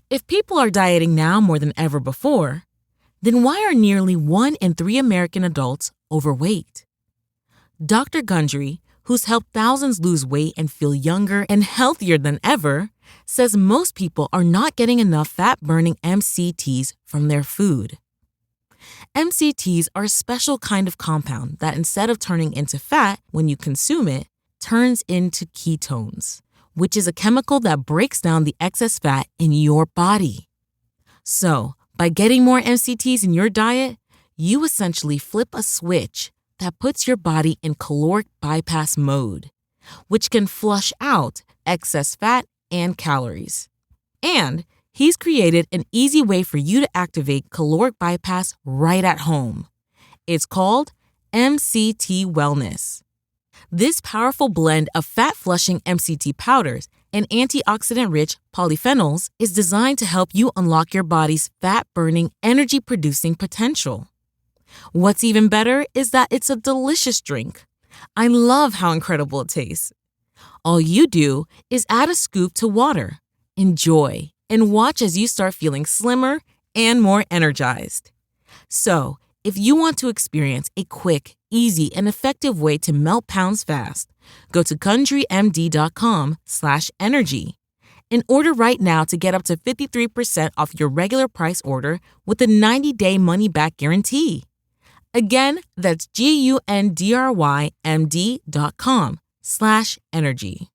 If people are dieting now more than ever before, then why are nearly 1 in 3 American adults overweight? Dr. Gundry, who's helped thousands lose weight and feel younger and healthier than ever, says most people are not getting enough fat-burning MCTs from their food. MCTs are a special kind of compound that instead of turning into fat when you consume it, turns into ketones, which is a chemical that breaks down the excess fat in your body. So, by getting more MCTs in your diet, you essentially flip a switch that puts your body in caloric bypass mode, which can flush out excess fat and calories. And he's created an easy way for you to activate caloric bypass right at home. It's called MCT Wellness. This powerful blend of fat-flushing MCT powders and antioxidant-rich polyphenols is designed to help you unlock your body's fat-burning, energy-producing potential. What's even better is that it's a delicious drink. I love how incredible it tastes. All you do is add a scoop to water, enjoy, and watch as you start feeling slimmer and more energized. So, if you want to experience a quick, easy, and effective way to melt pounds fast, go to GundryMD.com/energy and order right now to get up to 53% off your regular price order with a 90-day money-back guarantee. Again, that's GUNDRYMD.com/energy.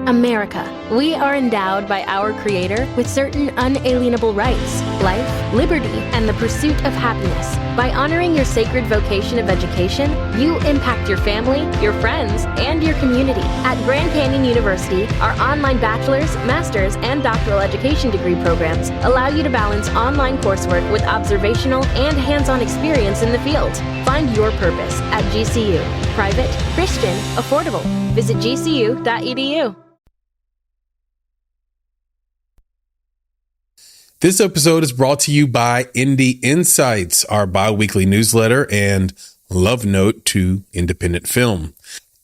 America. We are endowed by our Creator with certain unalienable rights, life, liberty, and the pursuit of happiness. By honoring your sacred vocation of education, you impact your family, your friends, and your community. At Grand Canyon University, our online bachelor's, master's, and doctoral education degree programs allow you to balance online coursework with observational and hands-on experience in the field. Find your purpose at GCU. Private, Christian, affordable. Visit gcu.edu. This episode is brought to you by Indie Insights, our bi-weekly newsletter and love note to independent film.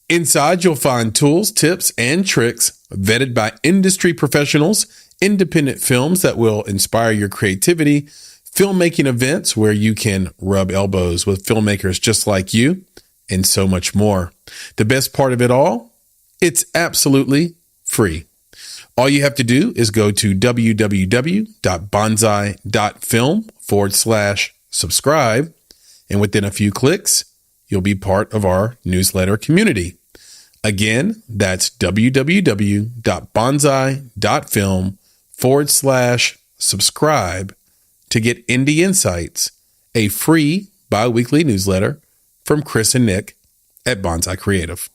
Inside, you'll find tools, tips, and tricks vetted by industry professionals, independent films that will inspire your creativity, filmmaking events where you can rub elbows with filmmakers just like you, and so much more. The best part of it all? It's absolutely free. All you have to do is go to www.bonsai.film/subscribe, and within a few clicks, you'll be part of our newsletter community. Again, that's www.bonsai.film/subscribe to get Indie Insights, a free bi-weekly newsletter from Chris and Nick at Bonsai Creative.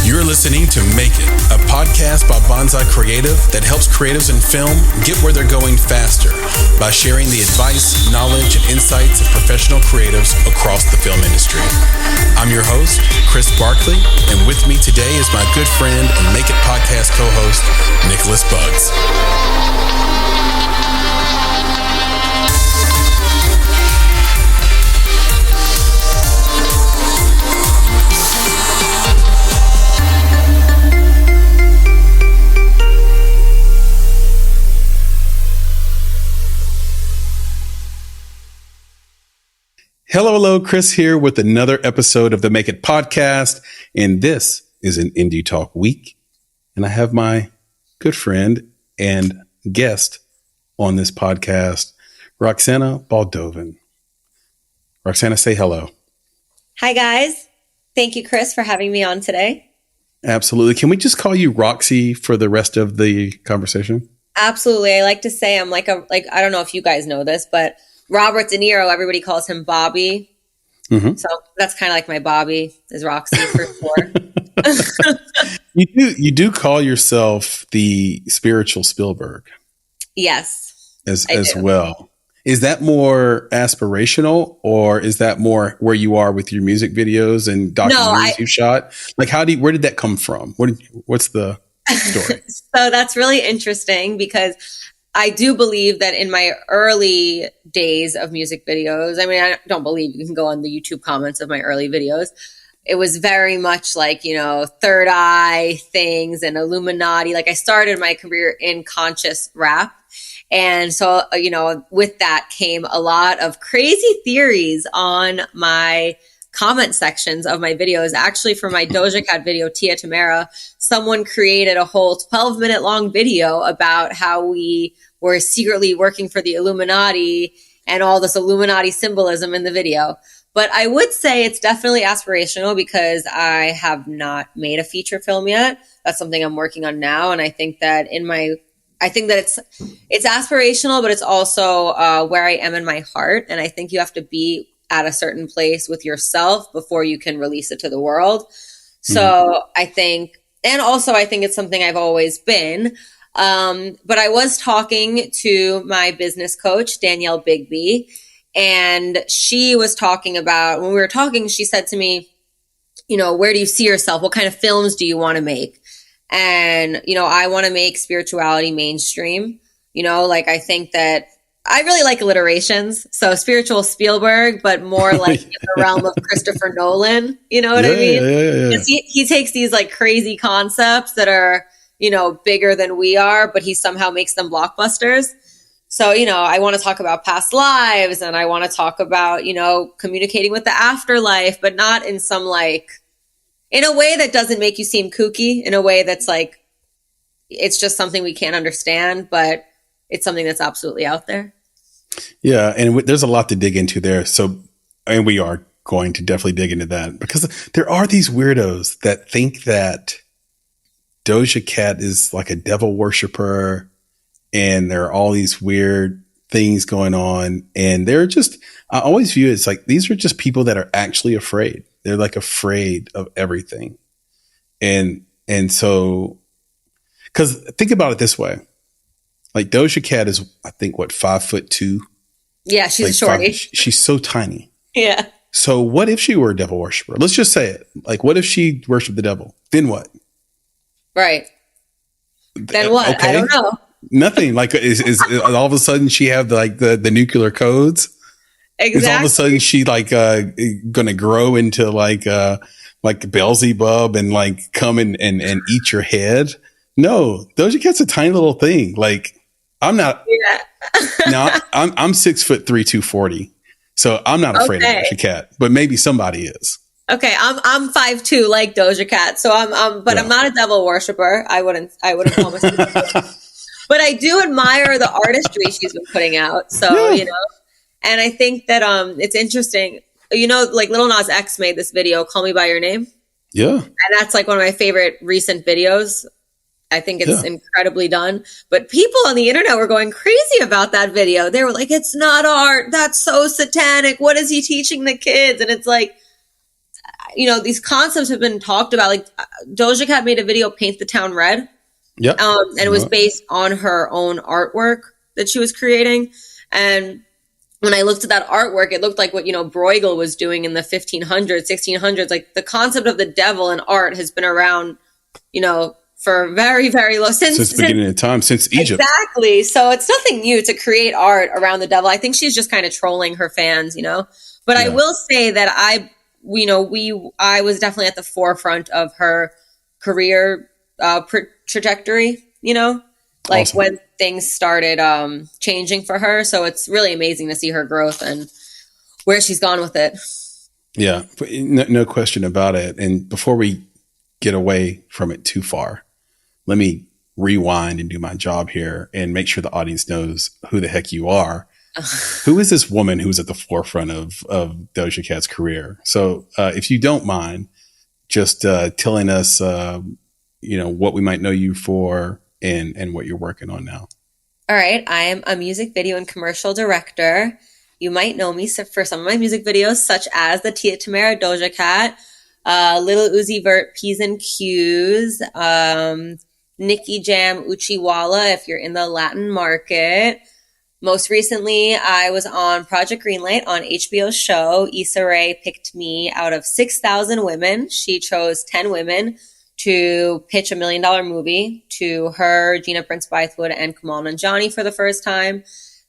You're listening to Make It, a podcast by Bonsai Creative that helps creatives in film get where they're going faster by sharing the advice, knowledge, and insights of professional creatives across the film industry. I'm your host, Chris Barkley, and with me today is my good friend and Make It podcast co-host, Nicholas Bugs. Hello, Chris here with another episode of the Make It podcast, and this is an Indie Talk week, and I have my good friend and guest on this podcast, Roxana Baldovin. Roxana, say hello. Hi, guys. Thank you, Chris, for having me on today. Absolutely. Can we just call you Roxy for the rest of the conversation? Absolutely. I like to say I'm like I don't know if you guys know this, but Robert De Niro, everybody calls him Bobby. Mm-hmm. So that's kind of like my Bobby is Roxy for sure. You do call yourself the spiritual Spielberg. Yes. As well. Is that more aspirational, or is that more where you are with your music videos and documentaries you've shot? Like where did that come from? What's the story? So that's really interesting because I do believe that in my early days of music videos, I mean, I don't believe, you can go on the YouTube comments of my early videos. It was very much like, third eye things and Illuminati. Like I started my career in conscious rap. And so, with that came a lot of crazy theories on my comment sections of my videos. Actually, for my Doja Cat video, Tia Tamara, someone created a whole 12-minute long video about how we were secretly working for the Illuminati and all this Illuminati symbolism in the video. But I would say it's definitely aspirational because I have not made a feature film yet. That's something I'm working on now. And I think that it's aspirational, but it's also where I am in my heart. And I think you have to be at a certain place with yourself before you can release it to the world. So I think it's something I've always been. But I was talking to my business coach, Danielle Bigby, and she was talking about, when we were talking, she said to me, where do you see yourself? What kind of films do you want to make? And, I want to make spirituality mainstream. I think that I really like alliterations. So spiritual Spielberg, but more like in the realm of Christopher Nolan. You know what I mean? Yeah. He takes these like crazy concepts that are, bigger than we are, but he somehow makes them blockbusters. So, I want to talk about past lives and I want to talk about, communicating with the afterlife, but not in some in a way that doesn't make you seem kooky, in a way that's like, it's just something we can't understand, but it's something that's absolutely out there. Yeah. And there's a lot to dig into there. So, and we are going to definitely dig into that because there are these weirdos that think that Doja Cat is like a devil worshiper and there are all these weird things going on. And they're just, I always view it as like, these are just people that are actually afraid. They're like afraid of everything. And so, cause think about it this way. Like Doja Cat is, I think, 5'2". Yeah. She's a shorty. She's so tiny. Yeah. So what if she were a devil worshiper? Let's just say it. Like, what if she worshiped the devil? Then what? Right. Then what? Okay. I don't know. Nothing. Like, is all of a sudden she have the nuclear codes? Exactly. Is all of a sudden she going to grow into like Beelzebub and like come and eat your head? No, Doja Cat's a tiny little thing. Like I'm not. Yeah. No, I'm 6'3", 240. So I'm not afraid of Doja Cat, but maybe somebody is. Okay, I'm 5'2", like Doja Cat. So I'm not a devil worshiper. I wouldn't call myself. But I do admire the artistry she's been putting out. So and I think that it's interesting. Like Lil Nas X made this video, "Call Me by Your Name." Yeah, and that's like one of my favorite recent videos. I think it's incredibly done. But people on the internet were going crazy about that video. They were like, "It's not art. That's so satanic. What is he teaching the kids?" And it's like, these concepts have been talked about. Like Doja Cat made a video, "Paint the Town Red." Yeah. And it was based on her own artwork that she was creating. And when I looked at that artwork, it looked like what, Bruegel was doing in the 1500s, 1600s. Like the concept of the devil in art has been around, for very, very long since the beginning of time, since Egypt. Exactly. So it's nothing new to create art around the devil. I think she's just kind of trolling her fans, But I will say that I was definitely at the forefront of her career trajectory, awesome. When things started changing for her. So it's really amazing to see her growth and where she's gone with it. Yeah, no question about it. And before we get away from it too far, let me rewind and do my job here and make sure the audience knows who the heck you are. Who is this woman who's at the forefront of Doja Cat's career? So if you don't mind just telling us, what we might know you for and what you're working on now. All right. I am a music video and commercial director. You might know me for some of my music videos, such as the Tia Tamara Doja Cat, Little Uzi Vert P's and Q's, Nicky Jam Uchiwala if you're in the Latin market. Most recently, I was on Project Greenlight on HBO's show. Issa Rae picked me out of 6,000 women. She chose 10 women to pitch $1 million movie to her, Gina Prince Bythewood, and Kamal Nanjiani for the first time.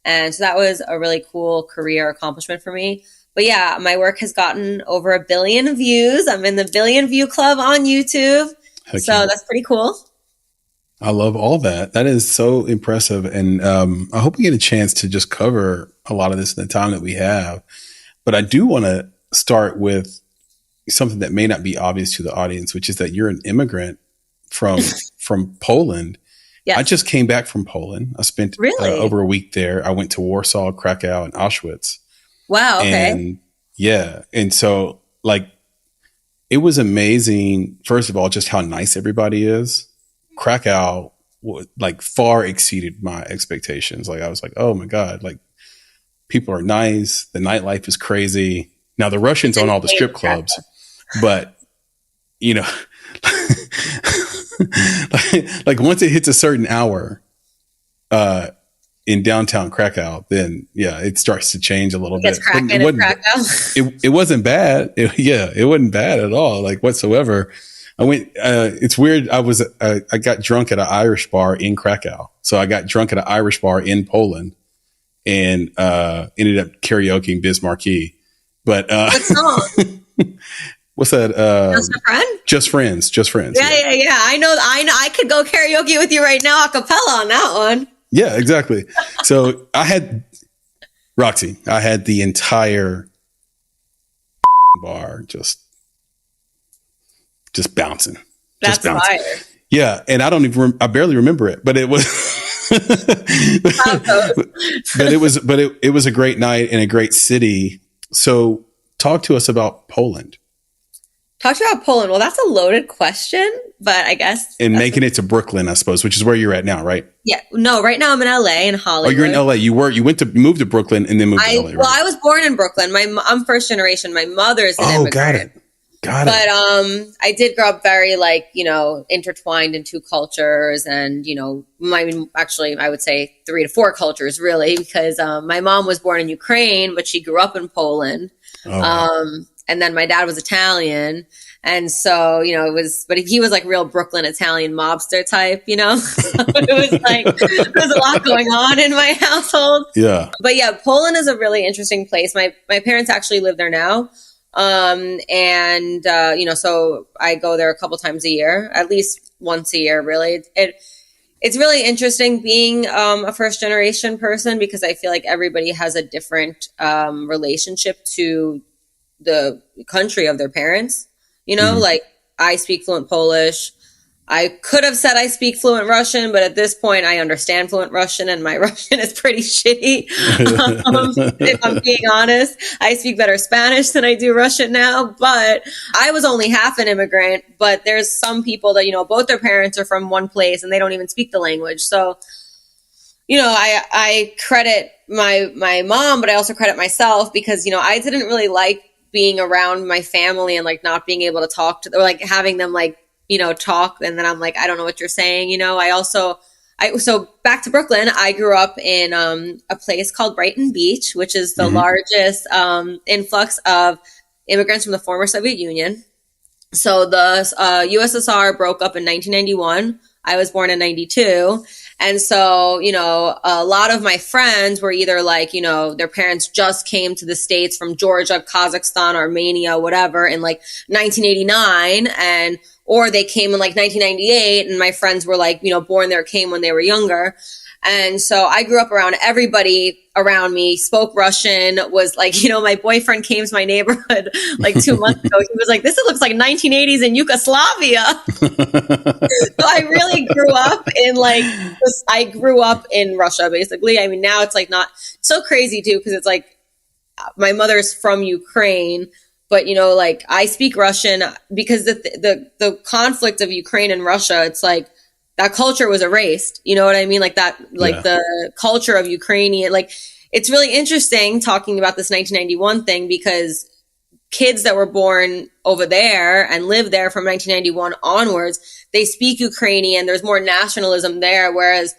And so that was a really cool career accomplishment for me. But yeah, my work has gotten over 1 billion views. I'm in the 1 billion view club on YouTube. Heck so yeah. that's pretty cool. I love all that. That is so impressive. And I hope we get a chance to just cover a lot of this in the time that we have. But I do want to start with something that may not be obvious to the audience, which is that you're an immigrant from Poland. Yes. I just came back from Poland. I spent over a week there. I went to Warsaw, Krakow, and Auschwitz. Wow. Okay. And yeah. And so like, it was amazing. First of all, just how nice everybody is. Krakow like far exceeded my expectations. Like I was like, oh my God, like people are nice. The nightlife is crazy. Now the Russians own all the strip clubs, but you know, like once it hits a certain hour, in downtown Krakow, then yeah, it starts to change a little bit. It wasn't bad. It wasn't bad at all, like whatsoever. I went, it's weird. I got drunk at an Irish bar in Krakow. So I got drunk at an Irish bar in Poland and, ended up karaokeing Biz Marquee. But, what song? What's that? Just a Friend? Just Friends. Just Friends. Yeah. I know. I could go karaoke with you right now a cappella on that one. Yeah, exactly. So I had the entire bar just bouncing. That's fire. Yeah. And I barely remember it, but it was, it was a great night and a great city. So talk to us about Poland. Well, that's a loaded question, but I guess. And making it to Brooklyn, I suppose, which is where you're at now, right? Yeah. No, right now I'm in LA, in Hollywood. Oh, you're in LA. You moved to Brooklyn and then moved to LA, right? Well, I was born in Brooklyn. I'm first generation. My mother's an immigrant. Got it. But I did grow up very intertwined in two cultures, and I would say 3 to 4 cultures really, because my mom was born in Ukraine, but she grew up in Poland. Oh, wow. And then my dad was Italian. And so, but he was like real Brooklyn Italian mobster type, It was like, there was a lot going on in my household. Yeah. But yeah, Poland is a really interesting place. My parents actually live there now. So I go there a couple times a year, at least once a year, really. It's really interesting being a first generation person, because I feel like everybody has a different relationship to the country of their parents. Like I speak fluent Polish. I could have said I speak fluent Russian, but at this point I understand fluent Russian, and my Russian is pretty shitty. If I'm being honest, I speak better Spanish than I do Russian now, but I was only half an immigrant. But there's some people that, both their parents are from one place and they don't even speak the language. So, I credit my mom, but I also credit myself, because, I didn't really like being around my family and like not being able to talk to them, or like having them talk. And then I'm like, I don't know what you're saying. So back to Brooklyn, I grew up in a place called Brighton Beach, which is the largest influx of immigrants from the former Soviet Union. So the USSR broke up in 1991. I was born in 92. And so, a lot of my friends were either their parents just came to the States from Georgia, Kazakhstan, Armenia, whatever, in 1989, or they came in 1998, and my friends were born there, came when they were younger. And so I grew up around everybody around me, spoke Russian, was my boyfriend came to my neighborhood 2 months ago. He was like, this looks like 1980s in Yugoslavia. So I really grew up I grew up in Russia, basically. I mean, now it's not so crazy too, because it's my mother's from Ukraine, but I speak Russian because the conflict of Ukraine and Russia, it's that culture was erased. You know what I mean? The culture of Ukrainian, it's really interesting talking about this 1991 thing, because kids that were born over there and lived there from 1991 onwards, they speak Ukrainian. There's more nationalism there. Whereas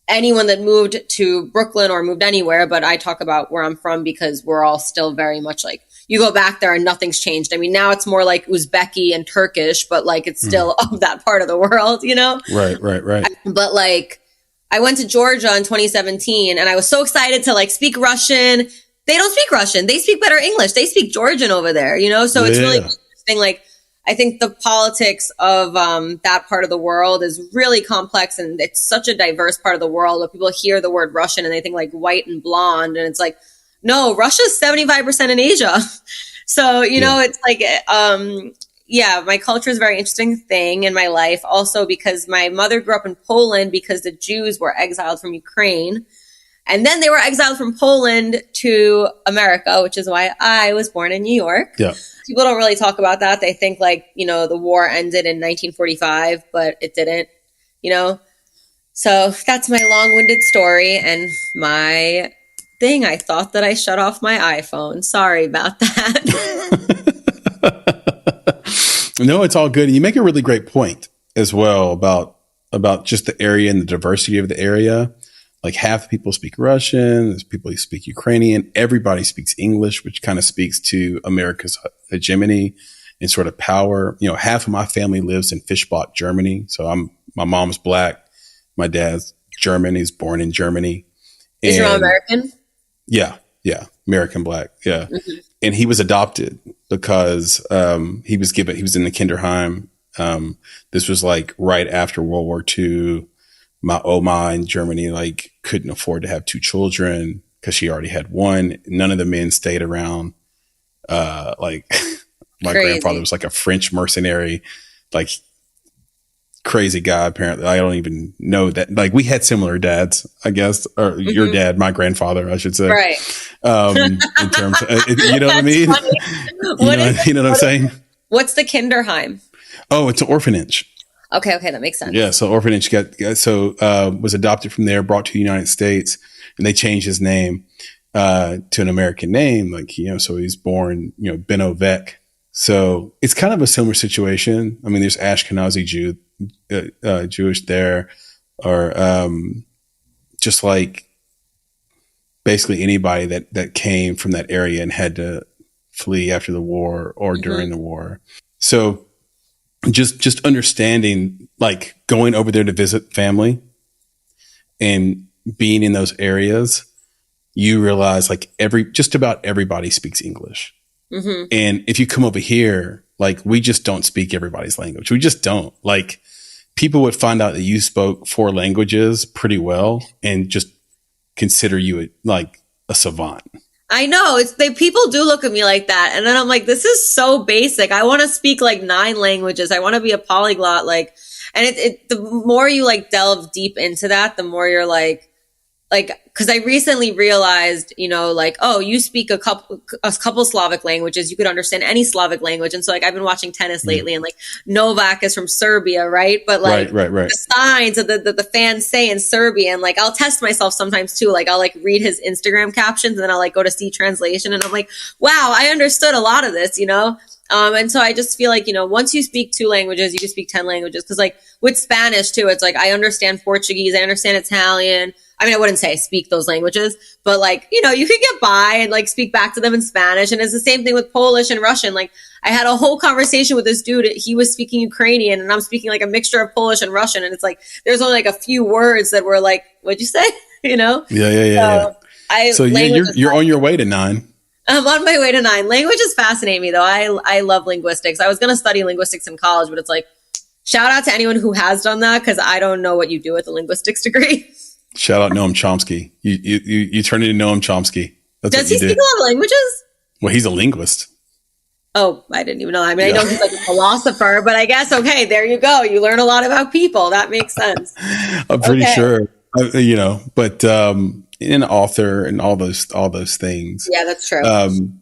anyone that moved to Brooklyn or moved anywhere, but I talk about where I'm from because we're all still very much you go back there and nothing's changed. I mean, now it's more like Uzbeki and Turkish, but like it's still of that part of the world, you know? Right. But like, I went to Georgia in 2017 and I was so excited to like speak Russian. They don't speak Russian. They speak better English. They speak Georgian over there, you know? So it's really interesting. Like, I think the politics of that part of the world is really complex, and it's such a diverse part of the world where people hear the word Russian and they think like white and blonde. And it's like, no, Russia's 75% in Asia. So, you know, it's like, my culture is a very interesting thing in my life. Also because my mother grew up in Poland because the Jews were exiled from Ukraine. And then they were exiled from Poland to America, which is why I was born in New York. Yeah. People don't really talk about that. They think like, you know, the war ended in 1945, but it didn't, you know. So that's my long-winded story and my thing. I thought that I shut off my iPhone. Sorry about that. No, it's all good. And you make a really great point as well about just the area and the diversity of the area. Like half the people speak Russian, there's people who speak Ukrainian, everybody speaks English, which kind of speaks to America's hegemony and sort of power. You know, half of my family lives in Fischbach, Germany. So my mom's Black, my dad's German, he's born in Germany. Is your mom American? Yeah, American Black, yeah. Mm-hmm. And he was adopted because he was in the Kinderheim. This was like right after World War II. My Oma in Germany, like, couldn't afford to have two children because she already had one. None of the men stayed around. My grandfather was like a French mercenary, like crazy guy. Apparently, I don't even know that. Like, we had similar dads, I guess, or your dad, my grandfather, I should say. Right. In terms of, you know what I mean? You know what I'm saying? What's the Kinderheim? Oh, it's an orphanage. Okay, that makes sense. Yeah, so orphanage was adopted from there, brought to the United States, and they changed his name to an American name, like, you know, so he's born, you know, Benovec. So it's kind of a similar situation. I mean, there's Ashkenazi Jewish there, or just like basically anybody that came from that area and had to flee after the war or during the war. So just understanding, like going over there to visit family and being in those areas, you realize like just about everybody speaks English. Mm-hmm. And if you come over here, like we just don't speak everybody's language. We just don't. Like people would find out that you spoke 4 languages pretty well and just consider you like a savant. I know people do look at me like that. And then I'm like, this is so basic. I want to speak like 9 languages. I want to be a polyglot. Like, and the more you like delve deep into that, the more you're like, cause I recently realized, you know, like, oh, you speak a couple Slavic languages. You could understand any Slavic language. And so like, I've been watching tennis lately and like Novak is from Serbia. Right. But like right. the signs that the fans say in Serbian, like I'll test myself sometimes too. Like I'll like read his Instagram captions and then I'll like go to see translation and I'm like, wow, I understood a lot of this, you know? And so I just feel like, you know, once you speak 2 languages, you can speak 10 languages. Cause like with Spanish too, it's like, I understand Portuguese, I understand Italian. I mean, I wouldn't say I speak those languages, but like, you know, you can get by and like speak back to them in Spanish. And it's the same thing with Polish and Russian. Like I had a whole conversation with this dude. He was speaking Ukrainian and I'm speaking like a mixture of Polish and Russian. And it's like, there's only like a few words that were like, what'd you say? You know? Yeah. So you're on your way to 9. I'm on my way to 9. Languages fascinate me though. I love linguistics. I was going to study linguistics in college, but it's like, shout out to anyone who has done that. Cause I don't know what you do with a linguistics degree. Shout out Noam Chomsky. You turn into Noam Chomsky. That's Does he speak a lot of languages? Well, he's a linguist. Oh, I didn't even know. I mean, I know he's like a philosopher, but I guess, okay, there you go. You learn a lot about people. That makes sense. I'm pretty sure, you know, but an author and all those things. Yeah, that's true.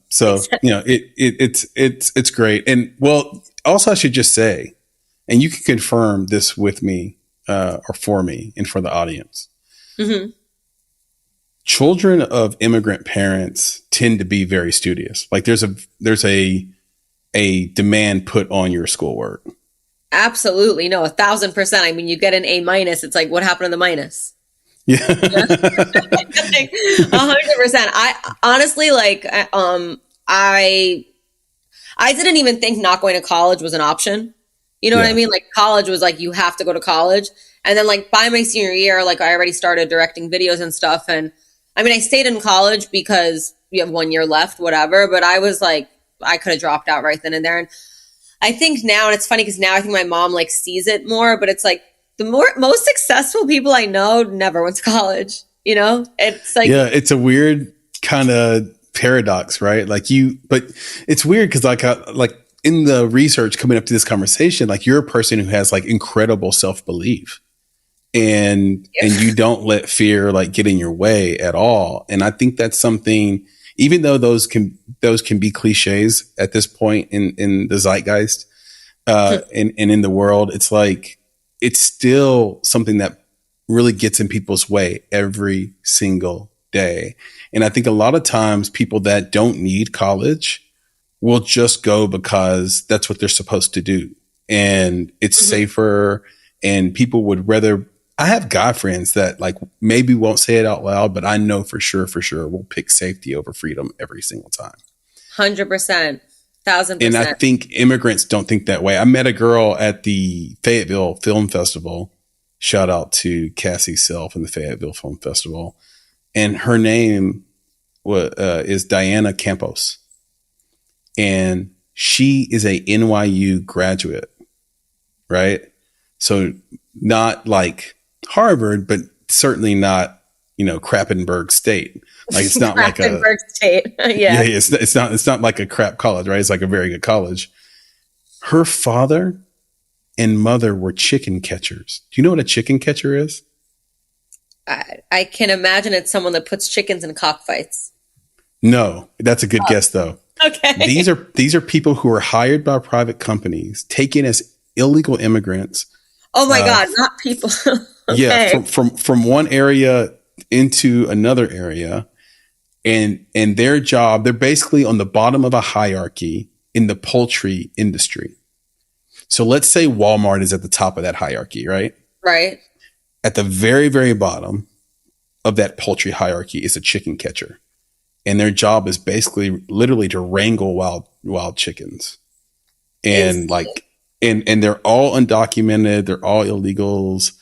So, you know, it's great. And well, also I should just say, and you can confirm this with me or for me and for the audience. Mm-hmm. Children of immigrant parents tend to be very studious. Like there's a demand put on your schoolwork. Absolutely. No, 1,000%. I mean, you get an A-. It's like, what happened to the minus? Yeah. 100%. I honestly, like, I didn't even think not going to college was an option. You know what I mean? Like college was like, you have to go to college. And then like by my senior year, like I already started directing videos and stuff. And I mean, I stayed in college because we have 1 year left, whatever. But I was like, I could have dropped out right then and there. And I think now, and it's funny because now I think my mom like sees it more, but it's like the most successful people I know never went to college. You know, it's like, yeah, it's a weird kind of paradox, right? Like but it's weird because like in the research coming up to this conversation, like you're a person who has like incredible self-belief and you don't let fear like get in your way at all. And I think that's something, even though those can be cliches at this point in the zeitgeist, and in the world, it's like, it's still something that really gets in people's way every single day. And I think a lot of times people that don't need college will just go because that's what they're supposed to do. And it's safer, and people would rather. I have guy friends that like maybe won't say it out loud, but I know for sure will pick safety over freedom every single time. 100%. 1,000%. And I think immigrants don't think that way. I met a girl at the Fayetteville Film Festival. Shout out to Cassie Self and the Fayetteville Film Festival. And her name is Diana Campos. And she is a NYU graduate, right? So not like Harvard, but certainly not, Krappenberg State. Like it's not like Krappenberg State. Yeah. It's not like a crap college, right? It's like a very good college. Her father and mother were chicken catchers. Do you know what a chicken catcher is? I can imagine it's someone that puts chickens in cockfights. No, that's a good guess though. Okay. These are people who are hired by private companies, taken as illegal immigrants. Oh my God, not people. Okay. Yeah, from one area into another area, and their job, they're basically on the bottom of a hierarchy in the poultry industry. So let's say Walmart is at the top of that hierarchy, right? Right. At the very, very bottom of that poultry hierarchy is a chicken catcher. And their job is basically literally to wrangle wild chickens. And like, and they're all undocumented. They're all illegals.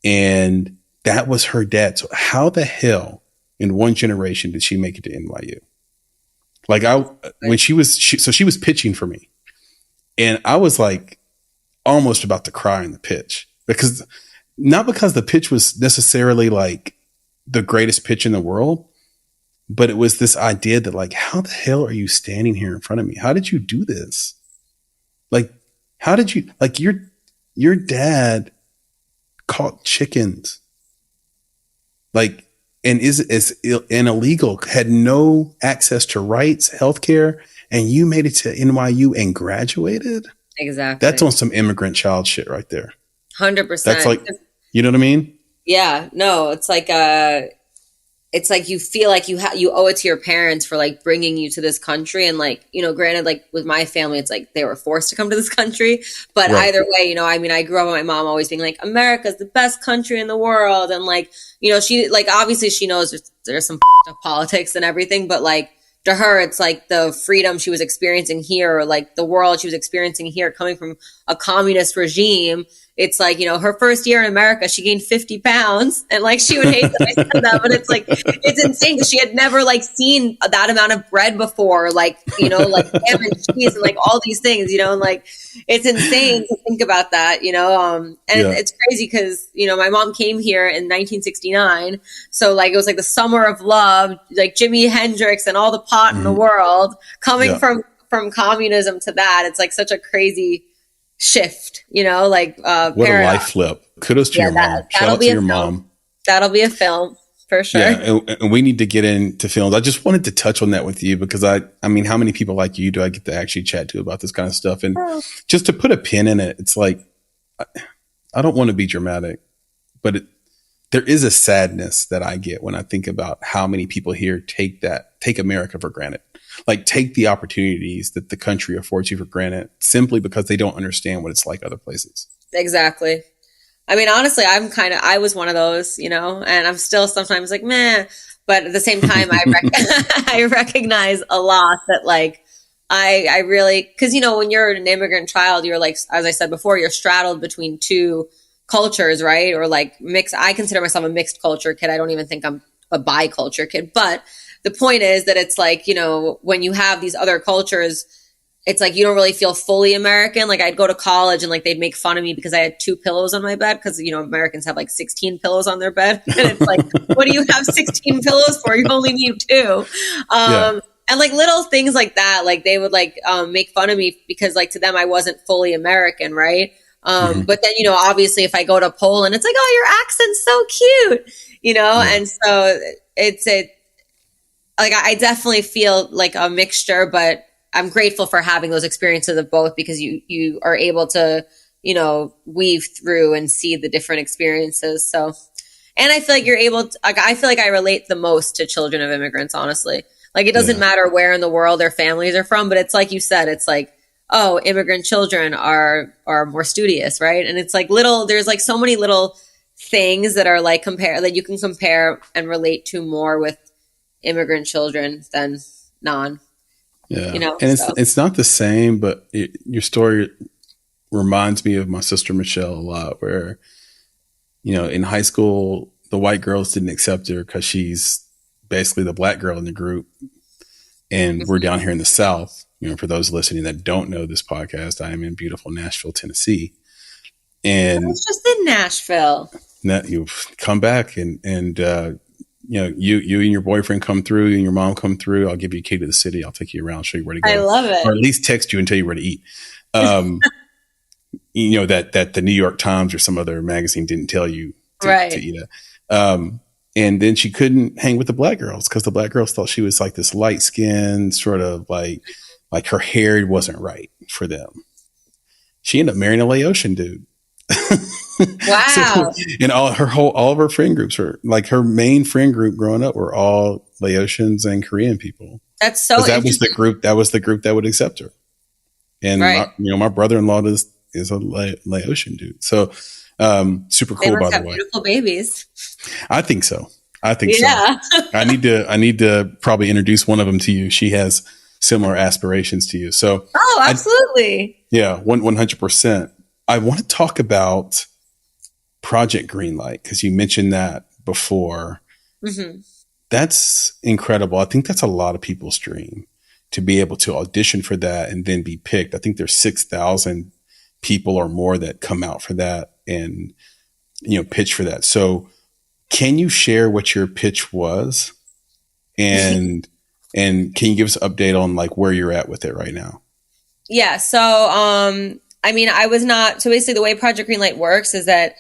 And that was her dad. So how the hell in one generation did she make it to NYU? Like when she was pitching for me, and I was like almost about to cry in the pitch not because the pitch was necessarily like the greatest pitch in the world, but it was this idea that like, how the hell are you standing here in front of me? How did you do this? Like, how did you, like your dad caught chickens, like, and is illegal, had no access to rights, healthcare, and you made it to NYU and graduated? Exactly. That's on some immigrant child shit right there. 100%. That's like, you know what I mean? Yeah, no, it's like you feel like you owe it to your parents for like bringing you to this country. And like, granted, like with my family, it's like they were forced to come to this country, but right. Either way, I mean, I grew up with my mom always being like, America's the best country in the world. And like, she like, obviously she knows there's some politics and everything, but like to her, it's like the freedom she was experiencing here, or like the world she was experiencing here coming from a communist regime. It's like, her first year in America, she gained 50 pounds, and like, she would hate that I said that, but it's like, it's insane because she had never like seen that amount of bread before, like, like ham and cheese and like all these things, and like, it's insane to think about that, it's crazy because, my mom came here in 1969. So like, it was like the summer of love, like Jimi Hendrix and all the pot in the world coming from communism to that. It's like such a crazy shift, like what a life flip. Kudos to your mom. Shout out to your mom. That'll be a film for sure. Yeah, and we need to get into films. I just wanted to touch on that with you because I mean, how many people like you do I get to actually chat to about this kind of stuff? And just to put a pin in it, it's like, I don't want to be dramatic, but there is a sadness that I get when I think about how many people here take America for granted. Like take the opportunities that the country affords you for granted simply because they don't understand what it's like other places. Exactly. I mean, honestly, I was one of those, and I'm still sometimes like, meh, But at the same time, I recognize a lot that like, I really, cause when you're an immigrant child, you're like, as I said before, you're straddled between two cultures, right? Or like mixed. I consider myself a mixed culture kid. I don't even think I'm a biculture kid, but the point is that it's like, when you have these other cultures, it's like you don't really feel fully American. Like I'd go to college and like they'd make fun of me because I had 2 pillows on my bed because, Americans have like 16 pillows on their bed. And it's like, what do you have 16 pillows for? You only need 2. And like little things like that, like they would like make fun of me because like to them, I wasn't fully American, right? But then, obviously if I go to Poland, it's like, oh, your accent's so cute, And so I definitely feel like a mixture, but I'm grateful for having those experiences of both because you are able to, weave through and see the different experiences. So, and I feel like you're able to, like, I feel like I relate the most to children of immigrants, honestly. Like it doesn't matter where in the world their families are from, but it's like you said, it's like, oh, immigrant children are more studious, right? And it's like there's like so many little things that are like that you can compare and relate to more with immigrant children than non. Yeah. And it's not the same, but your story reminds me of my sister Michelle a lot, where, in high school, the white girls didn't accept her because she's basically the black girl in the group. And we're down here in the South. For those listening that don't know this podcast, I am in beautiful Nashville, Tennessee. And it's just in Nashville. You come back and you and your boyfriend come through and your mom come through. I'll give you a key to the city. I'll take you around, show you where to go. I love it. Or at least text you and tell you where to eat. That the New York Times or some other magazine didn't tell you to eat it. And then she couldn't hang with the black girls because the black girls thought she was like this light skinned sort of like her hair wasn't right for them. She ended up marrying a Laotian dude. Wow. And all of her friend groups were like, her main friend group growing up were all Laotians and Korean people. That's so that was the group that would accept her. And my brother-in-law is a Laotian dude. So super cool, by the way. Beautiful babies. I think so. So. I need to probably introduce one of them to you. She has similar aspirations to you. So absolutely. 100%. I want to talk about Project Greenlight because you mentioned that before. Mm-hmm. That's incredible. I think that's a lot of people's dream to be able to audition for that and then be picked. I think there's 6,000 people or more that come out for that and, pitch for that. So can you share what your pitch was and can you give us an update on like where you're at with it right now? Yeah. So, I was not, so basically the way Project Greenlight works is that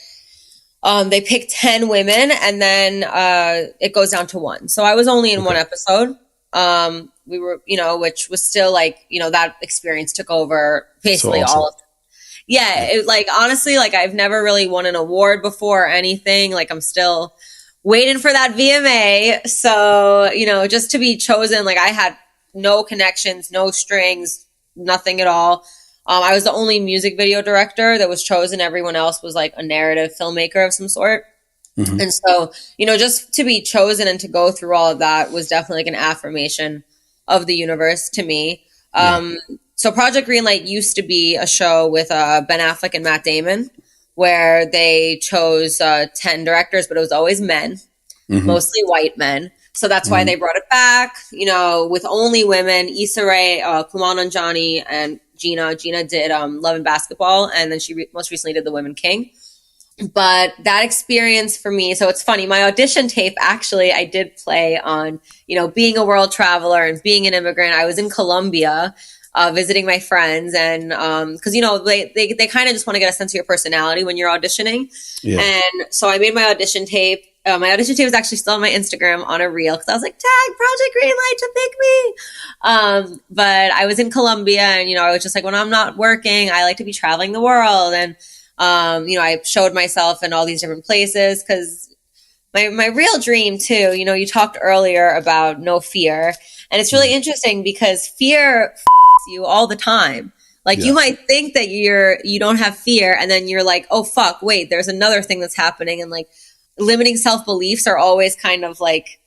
they pick 10 women and then it goes down to 1. So I was only in 1 episode. We were, which was still like, that experience took over basically all of it. Yeah. It, like, honestly, like I've never really won an award before or anything. Like I'm still waiting for that VMA. So, just to be chosen, like I had no connections, no strings, nothing at all. I was the only music video director that was chosen. Everyone else was like a narrative filmmaker of some sort. Mm-hmm. And so, just to be chosen and to go through all of that was definitely like an affirmation of the universe to me. So Project Greenlight used to be a show with Ben Affleck and Matt Damon where they chose 10 directors, but it was always men, mostly white men. So that's why they brought it back, with only women. Issa Rae, Kumail Nanjiani, and Gina. Gina did Love and Basketball, and then she most recently did The Women King. But that experience for me, so it's funny, my audition tape, actually, I did play on, being a world traveler and being an immigrant. I was in Colombia visiting my friends, and because, they kind of just want to get a sense of your personality when you're auditioning. Yeah. And so I made my audition tape. My audition tape is actually still on my Instagram on a reel because I was like, tag Project Greenlight to pick me. But I was in Colombia and, I was just like, when I'm not working, I like to be traveling the world. And, I showed myself in all these different places because my real dream too, you talked earlier about no fear. And it's really interesting because fear you all the time. Like you might think that you don't have fear and then you're like, oh, fuck, wait, there's another thing that's happening. And like, limiting self-beliefs are always kind of like,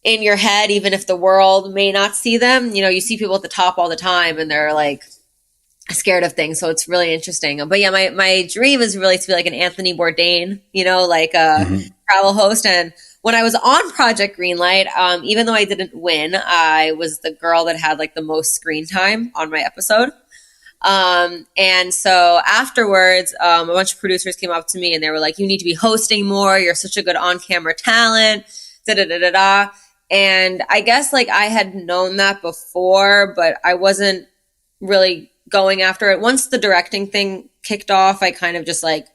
in your head, even if the world may not see them. You know, you see people at the top all the time and they're like scared of things. So it's really interesting. But yeah, my dream is really to be like an Anthony Bourdain, you know, like a travel host. And when I was on Project Greenlight, even though I didn't win, I was the girl that had like the most screen time on my episode. And so afterwards, a bunch of producers came up to me and they were like, you need to be hosting more. You're such a good on-camera talent. Da da da da da. And I guess like I had known that before, but I wasn't really going after it. Once the directing thing kicked off, I kind of just like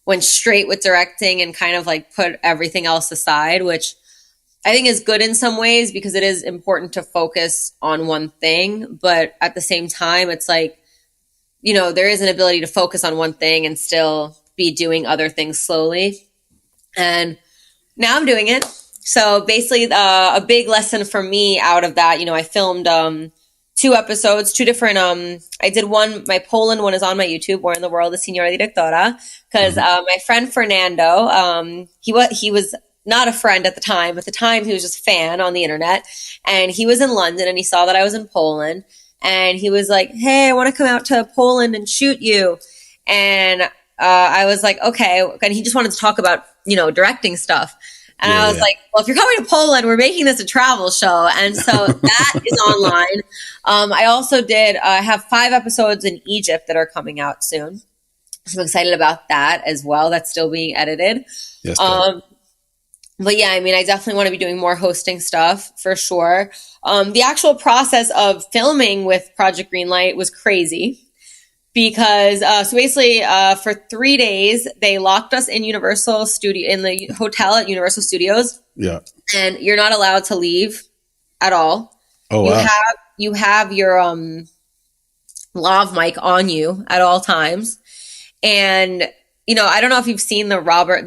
went straight with directing and kind of like put everything else aside, which I think is good in some ways because it is important to focus on one thing. But at the same time, it's like, you know, there is an ability to focus on one thing and still be doing other things slowly. And now I'm doing it. So basically a big lesson for me out of that, you know, I filmed 2 episodes, 2 different, I did one, my Poland one is on my YouTube, Where in the World is Señora Directora, because my friend Fernando, he was not a friend at the time. At the time, he was just a fan on the internet, and he was in London, and he saw that I was in Poland, and he was like, hey, I want to come out to Poland and shoot you. And I was like, okay. And he just wanted to talk about, you know, directing stuff. And I was like, well, if you're coming to Poland, we're making this a travel show. And so that is online. I also I have 5 episodes in Egypt that are coming out soon. So I'm excited about that as well. That's still being edited. Yes, but yeah, I mean, I definitely want to be doing more hosting stuff for sure. The actual process of filming with Project Greenlight was crazy. Because so basically, for 3 days, they locked us in in the hotel at Universal Studios. Yeah, and you're not allowed to leave at all. Oh, wow. You have your lav mic on you at all times, and you know, I don't know if you've seen the Robert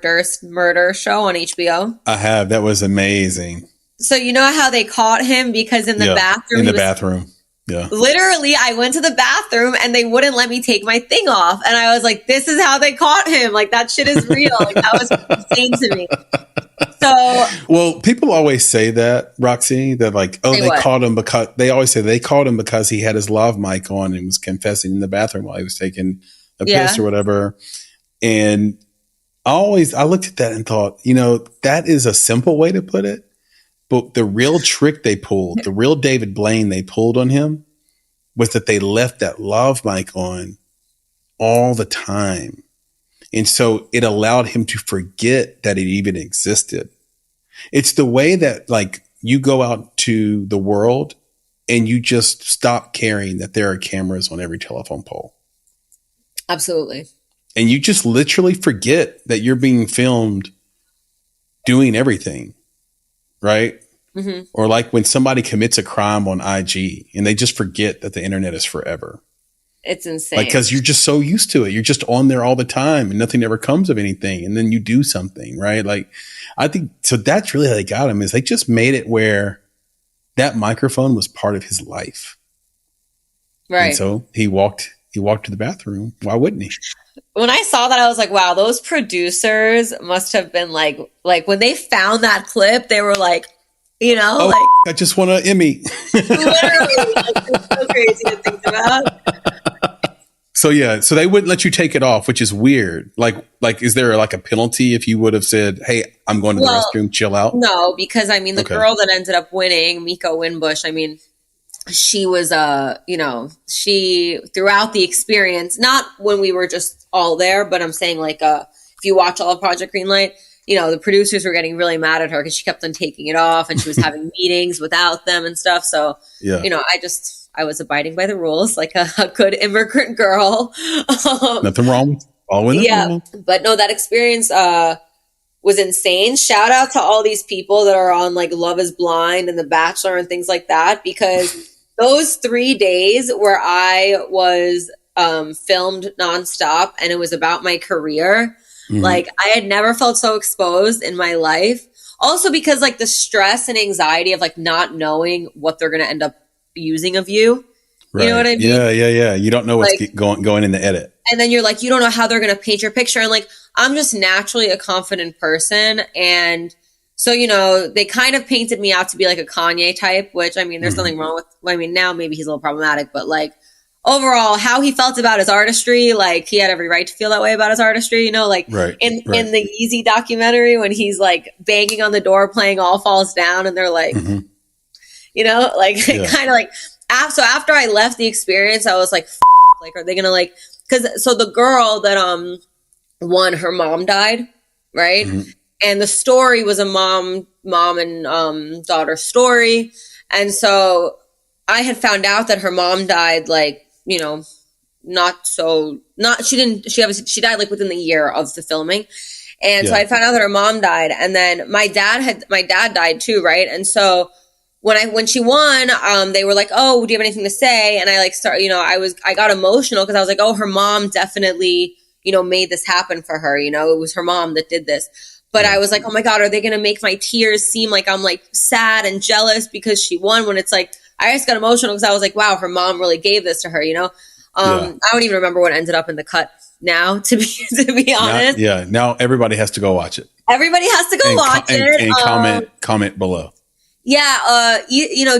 Durst murder show on HBO. I have. That was amazing. So you know how they caught him because in the bathroom. Yeah. Literally, I went to the bathroom and they wouldn't let me take my thing off. And I was like, this is how they caught him. Like, that shit is real. Like, that was insane to me. So. Well, people always say that, Roxy, that like, oh, they caught him because they always say they caught him because he had his lav mic on and was confessing in the bathroom while he was taking a piss or whatever. And I looked at that and thought, you know, that is a simple way to put it. But the real trick they pulled, the real David Blaine they pulled on him was that they left that lav mic on all the time. And so it allowed him to forget that it even existed. It's the way that like you go out to the world and you just stop caring that there are cameras on every telephone pole. Absolutely. And you just literally forget that you're being filmed doing everything. Right? Mm-hmm. Or like when somebody commits a crime on IG and they just forget that the internet is forever. It's insane. Like, because you're just so used to it. You're just on there all the time and nothing ever comes of anything. And then you do something, right? Like, I think, so that's really how they got him, is they just made it where that microphone was part of his life. Right. And so he walked to the bathroom. Why wouldn't he? When I saw that, I was like, wow, those producers must have been like when they found that clip, they were like, you know, I just want an Emmy. Literally, like, it's so crazy to think about. So yeah, so they wouldn't let you take it off, which is weird. Like, is there like a penalty if you would have said, hey, I'm going to the restroom, chill out? No, because I mean, the girl that ended up winning, Miko Winbush, I mean, she was, you know, she throughout the experience, not when we were just all there, but I'm saying like, if you watch all of Project Greenlight, you know, the producers were getting really mad at her because she kept on taking it off and she was having meetings without them and stuff. So, you know, I was abiding by the rules like a good immigrant girl. Nothing wrong with following the rules. But no, that experience, was insane. Shout out to all these people that are on like Love is Blind and The Bachelor and things like that, because those 3 days where I was filmed nonstop and it was about my career, like I had never felt so exposed in my life. Also because like the stress and anxiety of like not knowing what they're going to end up using of you. Right. You know what I mean? Yeah. You don't know what's like, going in the edit. And then you're like, you don't know how they're going to paint your picture. And like, I'm just naturally a confident person. And So, they kind of painted me out to be like a Kanye type, which, I mean, there's nothing wrong with, I mean, now maybe he's a little problematic, but like overall how he felt about his artistry, like he had every right to feel that way about his artistry, like in the Yeezy documentary when he's like banging on the door playing All Falls Down and they're like, kind of like, so after I left the experience, I was like, like, are they going to like, so the girl that, won, her mom died. Right. And the story was a mom and daughter story. And so I had found out that her mom died, like, she died like within the year of the filming. And so I found out that her mom died, and then my dad died too. Right. And so when she won, they were like, oh, do you have anything to say? And I like I got emotional because I was like, oh, her mom definitely, made this happen for her. It was her mom that did this. But I was like, oh my God, are they going to make my tears seem like I'm like sad and jealous because she won, when it's like, I just got emotional because I was like, wow, her mom really gave this to her, I don't even remember what ended up in the cut now, to be honest. Now everybody has to go watch it. Everybody has to go watch it. And comment below. Yeah.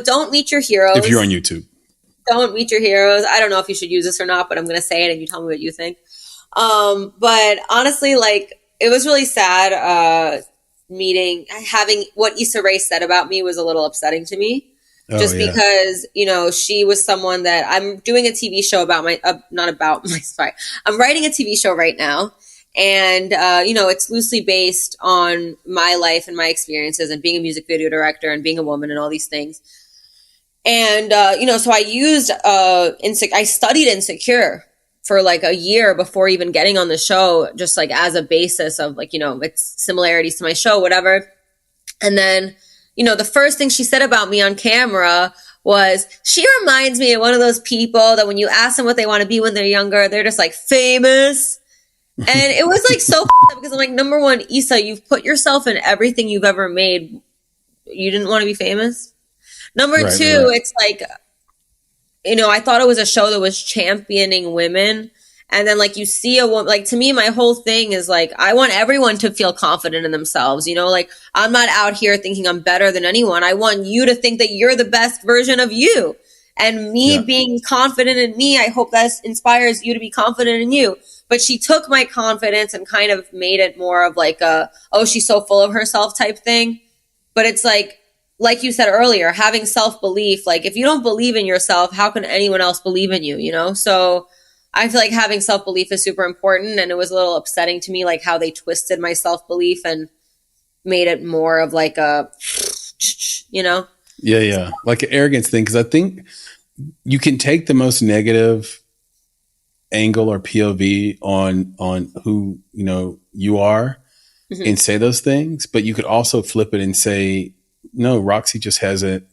Don't meet your heroes. If you're on YouTube. Don't meet your heroes. I don't know if you should use this or not, but I'm going to say it and you tell me what you think. But honestly, like, it was really sad having what Issa Rae said about me was a little upsetting to me. Because, she was someone that I'm doing a TV show about I'm writing a TV show right now. And, it's loosely based on my life and my experiences and being a music video director and being a woman and all these things. And, so I used, I studied Insecure for like a year before even getting on the show, just like as a basis of like, its similarities to my show, whatever. And then, the first thing she said about me on camera was, she reminds me of one of those people that when you ask them what they want to be when they're younger, they're just like famous. And it was like so because I'm like, number one, Issa, you've put yourself in everything you've ever made. You didn't want to be famous. Number two, it's like, I thought it was a show that was championing women. And then like you see a woman, like to me, my whole thing is like, I want everyone to feel confident in themselves. Like I'm not out here thinking I'm better than anyone. I want you to think that you're the best version of you. And me being confident in me, I hope that inspires you to be confident in you. But she took my confidence and kind of made it more of like she's so full of herself type thing. But it's like you said earlier, having self-belief, like if you don't believe in yourself, how can anyone else believe in you, So I feel like having self-belief is super important. And it was a little upsetting to me, like how they twisted my self-belief and made it more of like a, Yeah. Like an arrogance thing. Cause I think you can take the most negative angle or POV on who, you are and say those things, but you could also flip it and say, no, Roxy just has an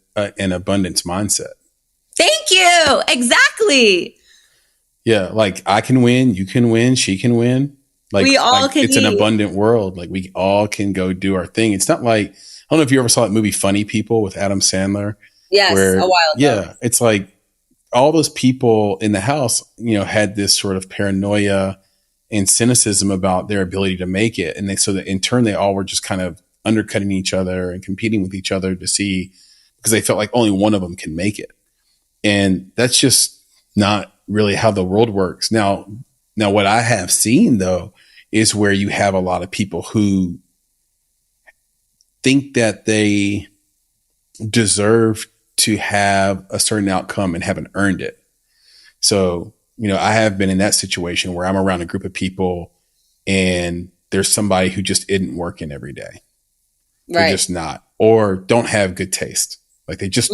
abundance mindset. Thank you. Exactly. Yeah. Like I can win, you can win, she can win. Like we all can. It's an abundant world. Like we all can go do our thing. It's not like, I don't know if you ever saw that movie Funny People with Adam Sandler. Yes. A while ago. Yeah. It's like all those people in the house, had this sort of paranoia and cynicism about their ability to make it. And so that in turn, they all were just kind of undercutting each other and competing with each other to see, because they felt like only one of them can make it. And that's just not really how the world works. Now what I have seen though, is where you have a lot of people who think that they deserve to have a certain outcome and haven't earned it. So, I have been in that situation where I'm around a group of people and there's somebody who just isn't working every day. They're just not, or don't have good taste. Like they just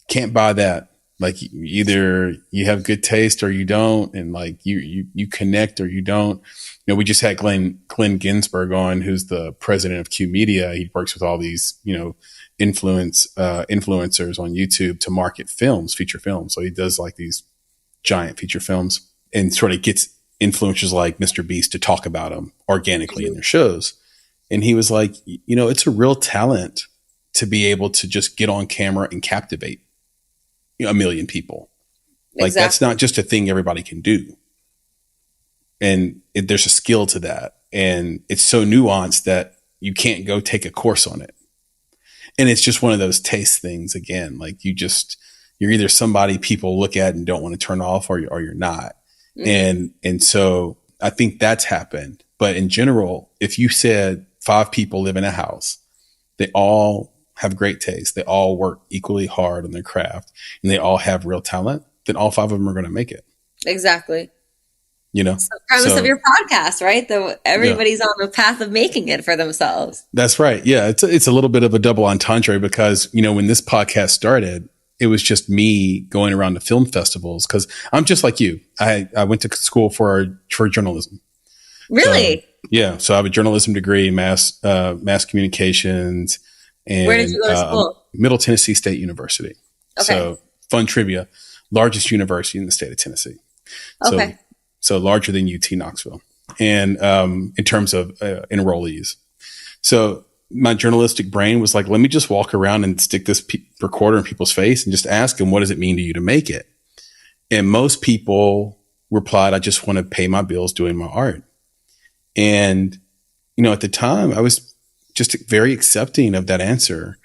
can't buy that. Like either you have good taste or you don't. And like you connect or you don't. We just had Glenn Ginsburg on, who's the president of Q Media. He works with all these, influencers on YouTube to market feature films. So he does like these giant feature films and sort of gets influencers like Mr. Beast to talk about them organically in their shows. And he was like, it's a real talent to be able to just get on camera and captivate a million people. Like that's not just a thing everybody can do. And there's a skill to that. And it's so nuanced that you can't go take a course on it. And it's just one of those taste things again. Like you're either somebody people look at and don't want to turn off or you're not. And so I think that's happened. But in general, if you said 5 people live in a house, they all have great taste. They all work equally hard on their craft and they all have real talent, then all 5 of them are going to make it. Exactly. You know, it's the premise of your podcast, right? Everybody's on the path of making it for themselves. That's right. Yeah. It's a little bit of a double entendre because, you know, when this podcast started, it was just me going around to film festivals because I'm just like you. I went to school for journalism. Really? So, yeah. So I have a journalism degree, mass communications. And, where did you go to school? Middle Tennessee State University. Okay. So fun trivia, largest university in the state of Tennessee. Okay. So larger than UT Knoxville and, in terms of, enrollees. So my journalistic brain was like, let me just walk around and stick this recorder in people's face and just ask them, what does it mean to you to make it? And most people replied, I just want to pay my bills doing my art. And, you know, at the time I was just very accepting of that answer.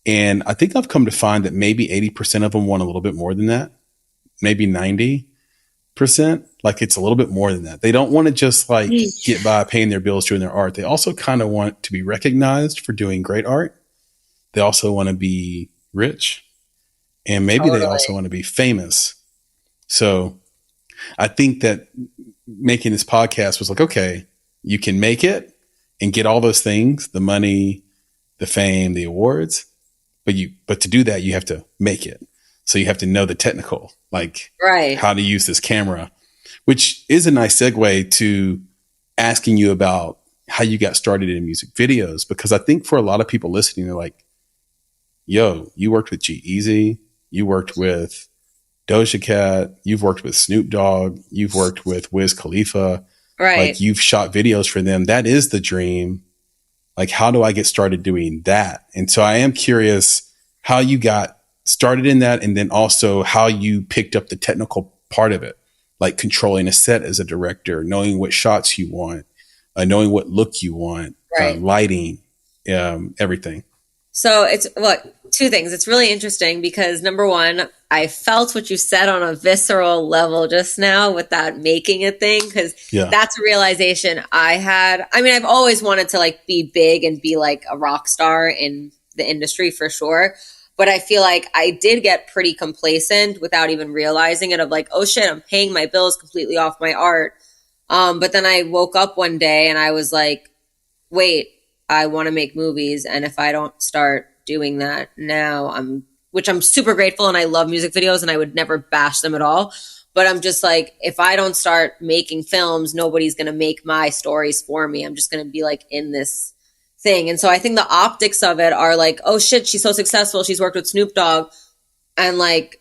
And I think I've come to find that maybe 80% of them want a little bit more than that, maybe 90%. Like it's a little bit more than that. They don't want to just like get by paying their bills doing their art. They also kind of want to be recognized for doing great art. They also want to be rich and maybe they also want to be famous. So I think that making this podcast was like, okay, you can make it and get all those things, the money, the fame, the awards, but to do that, you have to make it. So you have to know the technical, like how to use this camera, which is a nice segue to asking you about how you got started in music videos. Because I think for a lot of people listening, they're like, yo, you worked with G-Eazy, you worked with Doja Cat, you've worked with Snoop Dogg, you've worked with Wiz Khalifa. Right. Like you've shot videos for them. That is the dream. Like, how do I get started doing that? And so I am curious how you got started in that, and then also how you picked up the technical part of it, like controlling a set as a director, knowing what shots you want, knowing what look you want, lighting, everything. So it's two things. It's really interesting because number one, I felt what you said on a visceral level just now with that making it thing, because that's a realization I had. I mean, I've always wanted to like be big and be like a rock star in the industry for sure. But I feel like I did get pretty complacent without even realizing it, of like, oh shit, I'm paying my bills completely off my art. But then I woke up one day and I was like, wait, I want to make movies. And if I don't start doing that now, which I'm super grateful, and I love music videos and I would never bash them at all. But I'm just like, if I don't start making films, nobody's going to make my stories for me. I'm just going to be like in this thing. And so I think the optics of it are like, oh shit, she's so successful. She's worked with Snoop Dogg. And like,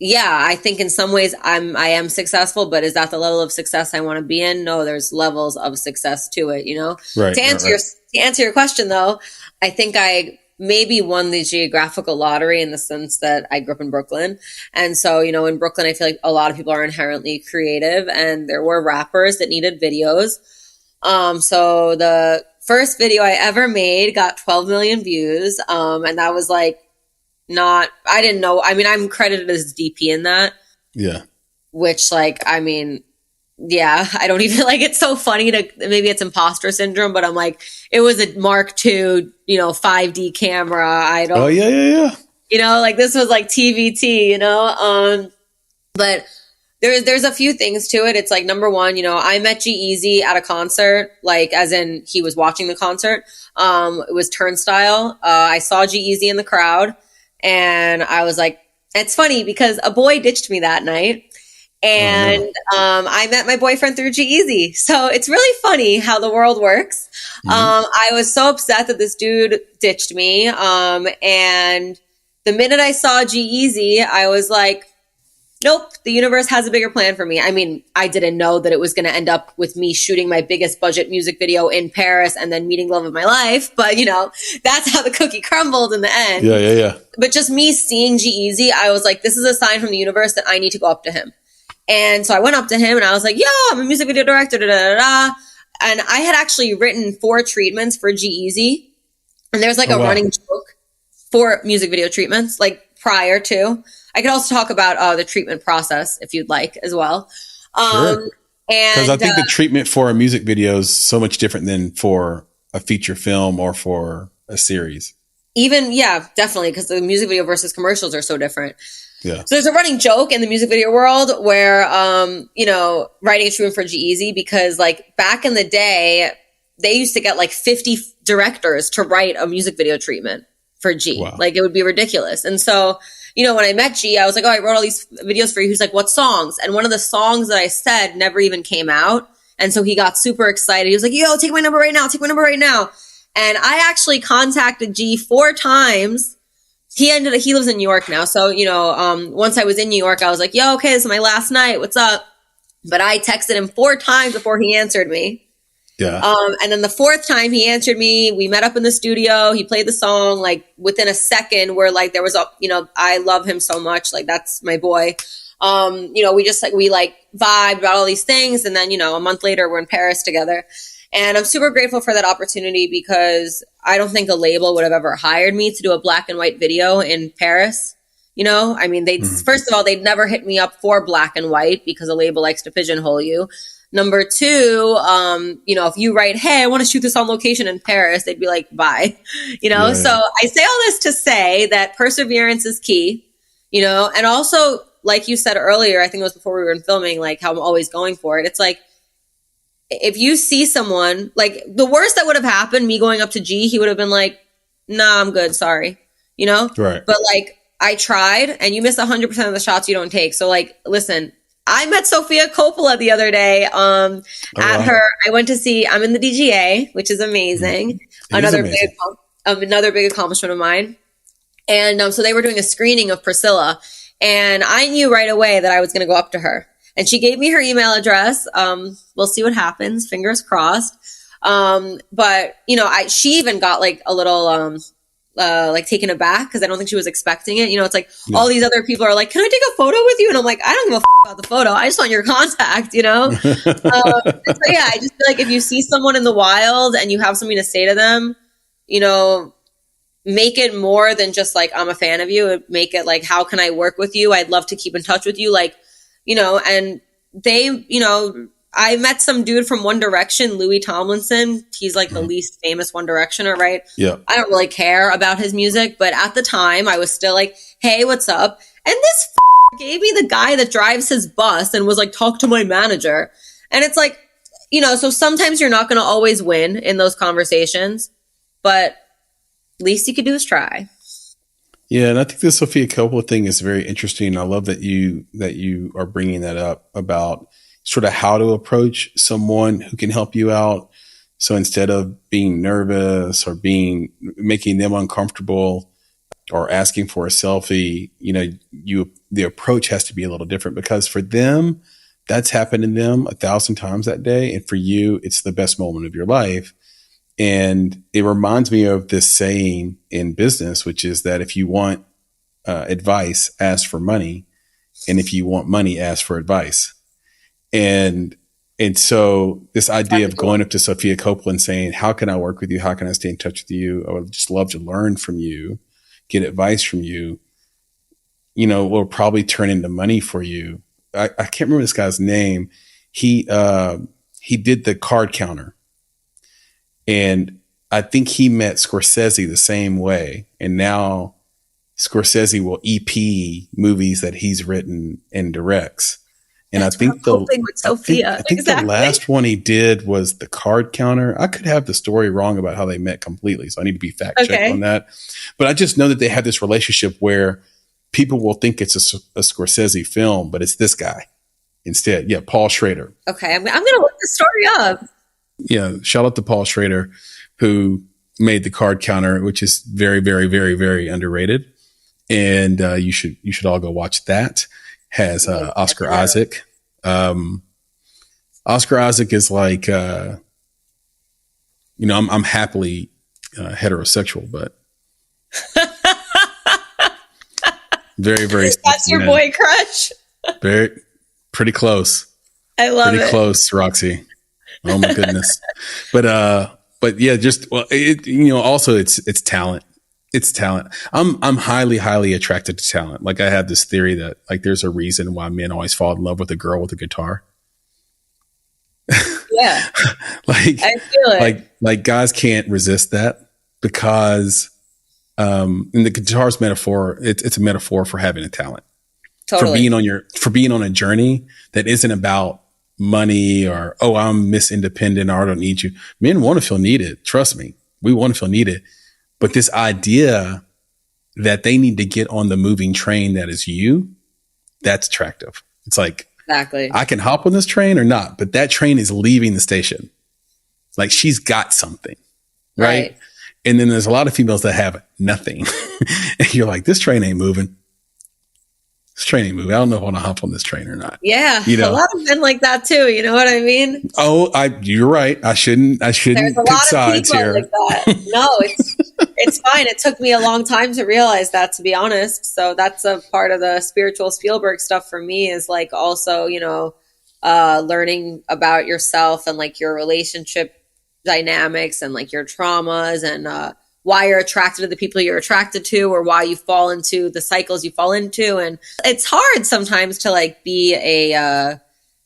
yeah, I think in some ways I am successful, but is that the level of success I want to be in? No, there's levels of success to it, you know? Right. To answer your question though, I think I maybe won the geographical lottery in the sense that I grew up in Brooklyn. And so, you know, in Brooklyn, I feel like a lot of people are inherently creative, and there were rappers that needed videos. So the first video I ever made got 12 million views. And that was like, I didn't know. I mean, I'm credited as DP in that. Yeah. Which like, I mean, yeah, I don't even like, it's so funny maybe it's imposter syndrome, but I'm like, it was a Mark II, 5D camera. Oh yeah. You know, like this was like TVT, but there's a few things to it. It's like, number one, I met G-Eazy at a concert, like as in he was watching the concert. It was Turnstile. I saw G-Eazy in the crowd and I was like, it's funny because a boy ditched me that night. And I met my boyfriend through G-Eazy. So it's really funny how the world works. Mm-hmm. I was so upset that this dude ditched me. And the minute I saw G-Eazy, I was like, nope, the universe has a bigger plan for me. I mean, I didn't know that it was going to end up with me shooting my biggest budget music video in Paris and then meeting love of my life. But, that's how the cookie crumbled in the end. Yeah. But just me seeing G-Eazy, I was like, this is a sign from the universe that I need to go up to him. And so I went up to him and I was like, yo, I'm a music video director, And I had actually written 4 treatments for G-Eazy. And there's like a running joke for music video treatments, like prior to. I could also talk about the treatment process if you'd like as well. Sure. Because I think the treatment for a music video is so much different than for a feature film or for a series. Even, yeah, definitely, because the music video versus commercials are so different. Yeah. So there's a running joke in the music video world where, writing a treatment for G-Eazy, because like back in the day, they used to get like 50 directors to write a music video treatment for G. Wow. Like it would be ridiculous. And so, when I met G, I was like, oh, I wrote all these videos for you. He was like, what songs? And one of the songs that I said never even came out. And so he got super excited. He was like, yo, take my number right now. Take my number right now. And I actually contacted G 4 times. He lives in New York now. So, once I was in New York, I was like, yo, okay, this is my last night. What's up? But I texted him 4 times before he answered me. Yeah. And then the 4th time he answered me, we met up in the studio. He played the song like within a second where like there was I love him so much. Like that's my boy. We just like, we like vibed about all these things. And then, a month later we're in Paris together. And I'm super grateful for that opportunity because I don't think a label would have ever hired me to do a black and white video in Paris. First of all, they'd never hit me up for black and white because a label likes to pigeonhole you. Number 2, if you write, hey, I want to shoot this on location in Paris, they'd be like, bye, Right. So I say all this to say that perseverance is key, and also, like you said earlier, I think it was before we were filming, like how I'm always going for it. It's like, if you see someone, like the worst that would have happened, me going up to G, he would have been like, nah, I'm good. Sorry. Right. But like, I tried and you miss 100% of the shots you don't take. So like, listen, I met Sofia Coppola the other day I went to see, I'm in the DGA, which is amazing. Another big accomplishment of mine. And so they were doing a screening of Priscilla and I knew right away that I was going to go up to her. And she gave me her email address. We'll see what happens. Fingers crossed. But she even got like a little, like taken aback because I don't think she was expecting it. It's like all these other people are like, can I take a photo with you? And I'm like, I don't give a about the photo. I just want your contact, So yeah, I just feel like if you see someone in the wild and you have something to say to them, make it more than just like, I'm a fan of you. Make it like, how can I work with you? I'd love to keep in touch with you. Like, and they, I met some dude from One Direction, Louis Tomlinson. He's like the least famous One Directioner, right? Yeah. I don't really care about his music, but at the time I was still like, hey, what's up? And this gave me the guy that drives his bus and was like, talk to my manager. And it's like, so sometimes you're not going to always win in those conversations, but least you could do is try. Yeah, and I think the Sofia Coppola thing is very interesting. I love that you are bringing that up about sort of how to approach someone who can help you out. So instead of being nervous or making them uncomfortable or asking for a selfie, the approach has to be a little different because for them, that's happened to them 1,000 times that day. And for you, it's the best moment of your life. And it reminds me of this saying in business, which is that if you want advice, ask for money. And if you want money, ask for advice. And so this idea of going up to Sofia Coppola and saying, how can I work with you? How can I stay in touch with you? I would just love to learn from you, get advice from you, will probably turn into money for you. I can't remember this guy's name. He did the card counter. And I think he met Scorsese the same way. And now Scorsese will EP movies that he's written and directs. And I think the last one he did was the card counter. I could have the story wrong about how they met completely. So I need to be fact checked on that. But I just know that they have this relationship where people will think it's a Scorsese film, but it's this guy instead. Yeah. Paul Schrader. Okay. I'm going to look the story up. Yeah. Shout out to Paul Schrader, who made the card counter, which is very, very, very, very underrated. And you should all go watch that. Has Oscar Isaac. Oscar Isaac is like, I'm happily heterosexual, but very, very. That's your boy crush. Pretty close. I love it. Pretty close, Roxy. Oh my goodness. But yeah, just, well, also it's talent. It's talent. I'm highly, highly attracted to talent. Like I have this theory that like there's a reason why men always fall in love with a girl with a guitar. Yeah. Like, I feel it. like guys can't resist that because, and the guitar's metaphor, it's a metaphor for having a talent, Totally. for being on a journey that isn't about money or, oh, I'm Miss Independent or I don't need you. Men want to feel needed. Trust me. We want to feel needed. But this idea that they need to get on the moving train that is you, that's attractive. It's like, Exactly. I can hop on this train or not, but that train is leaving the station. Like she's got something, right? And then there's a lot of females that have nothing. And you're like, this train ain't moving. This train ain't moving. I don't know if I want to hop on this train or not. Yeah. You know? A lot of men like that too. You know what I mean? Oh, you're right. I shouldn't There's a pick lot of sides people here. like that. No, it's fine. It took me a long time to realize that, to be honest. So that's a part of the spiritual Spielberg stuff for me, is like also, learning about yourself and like your relationship dynamics and like your traumas and why you're attracted to the people you're attracted to, or why you fall into the cycles you fall into. And it's hard sometimes to like be a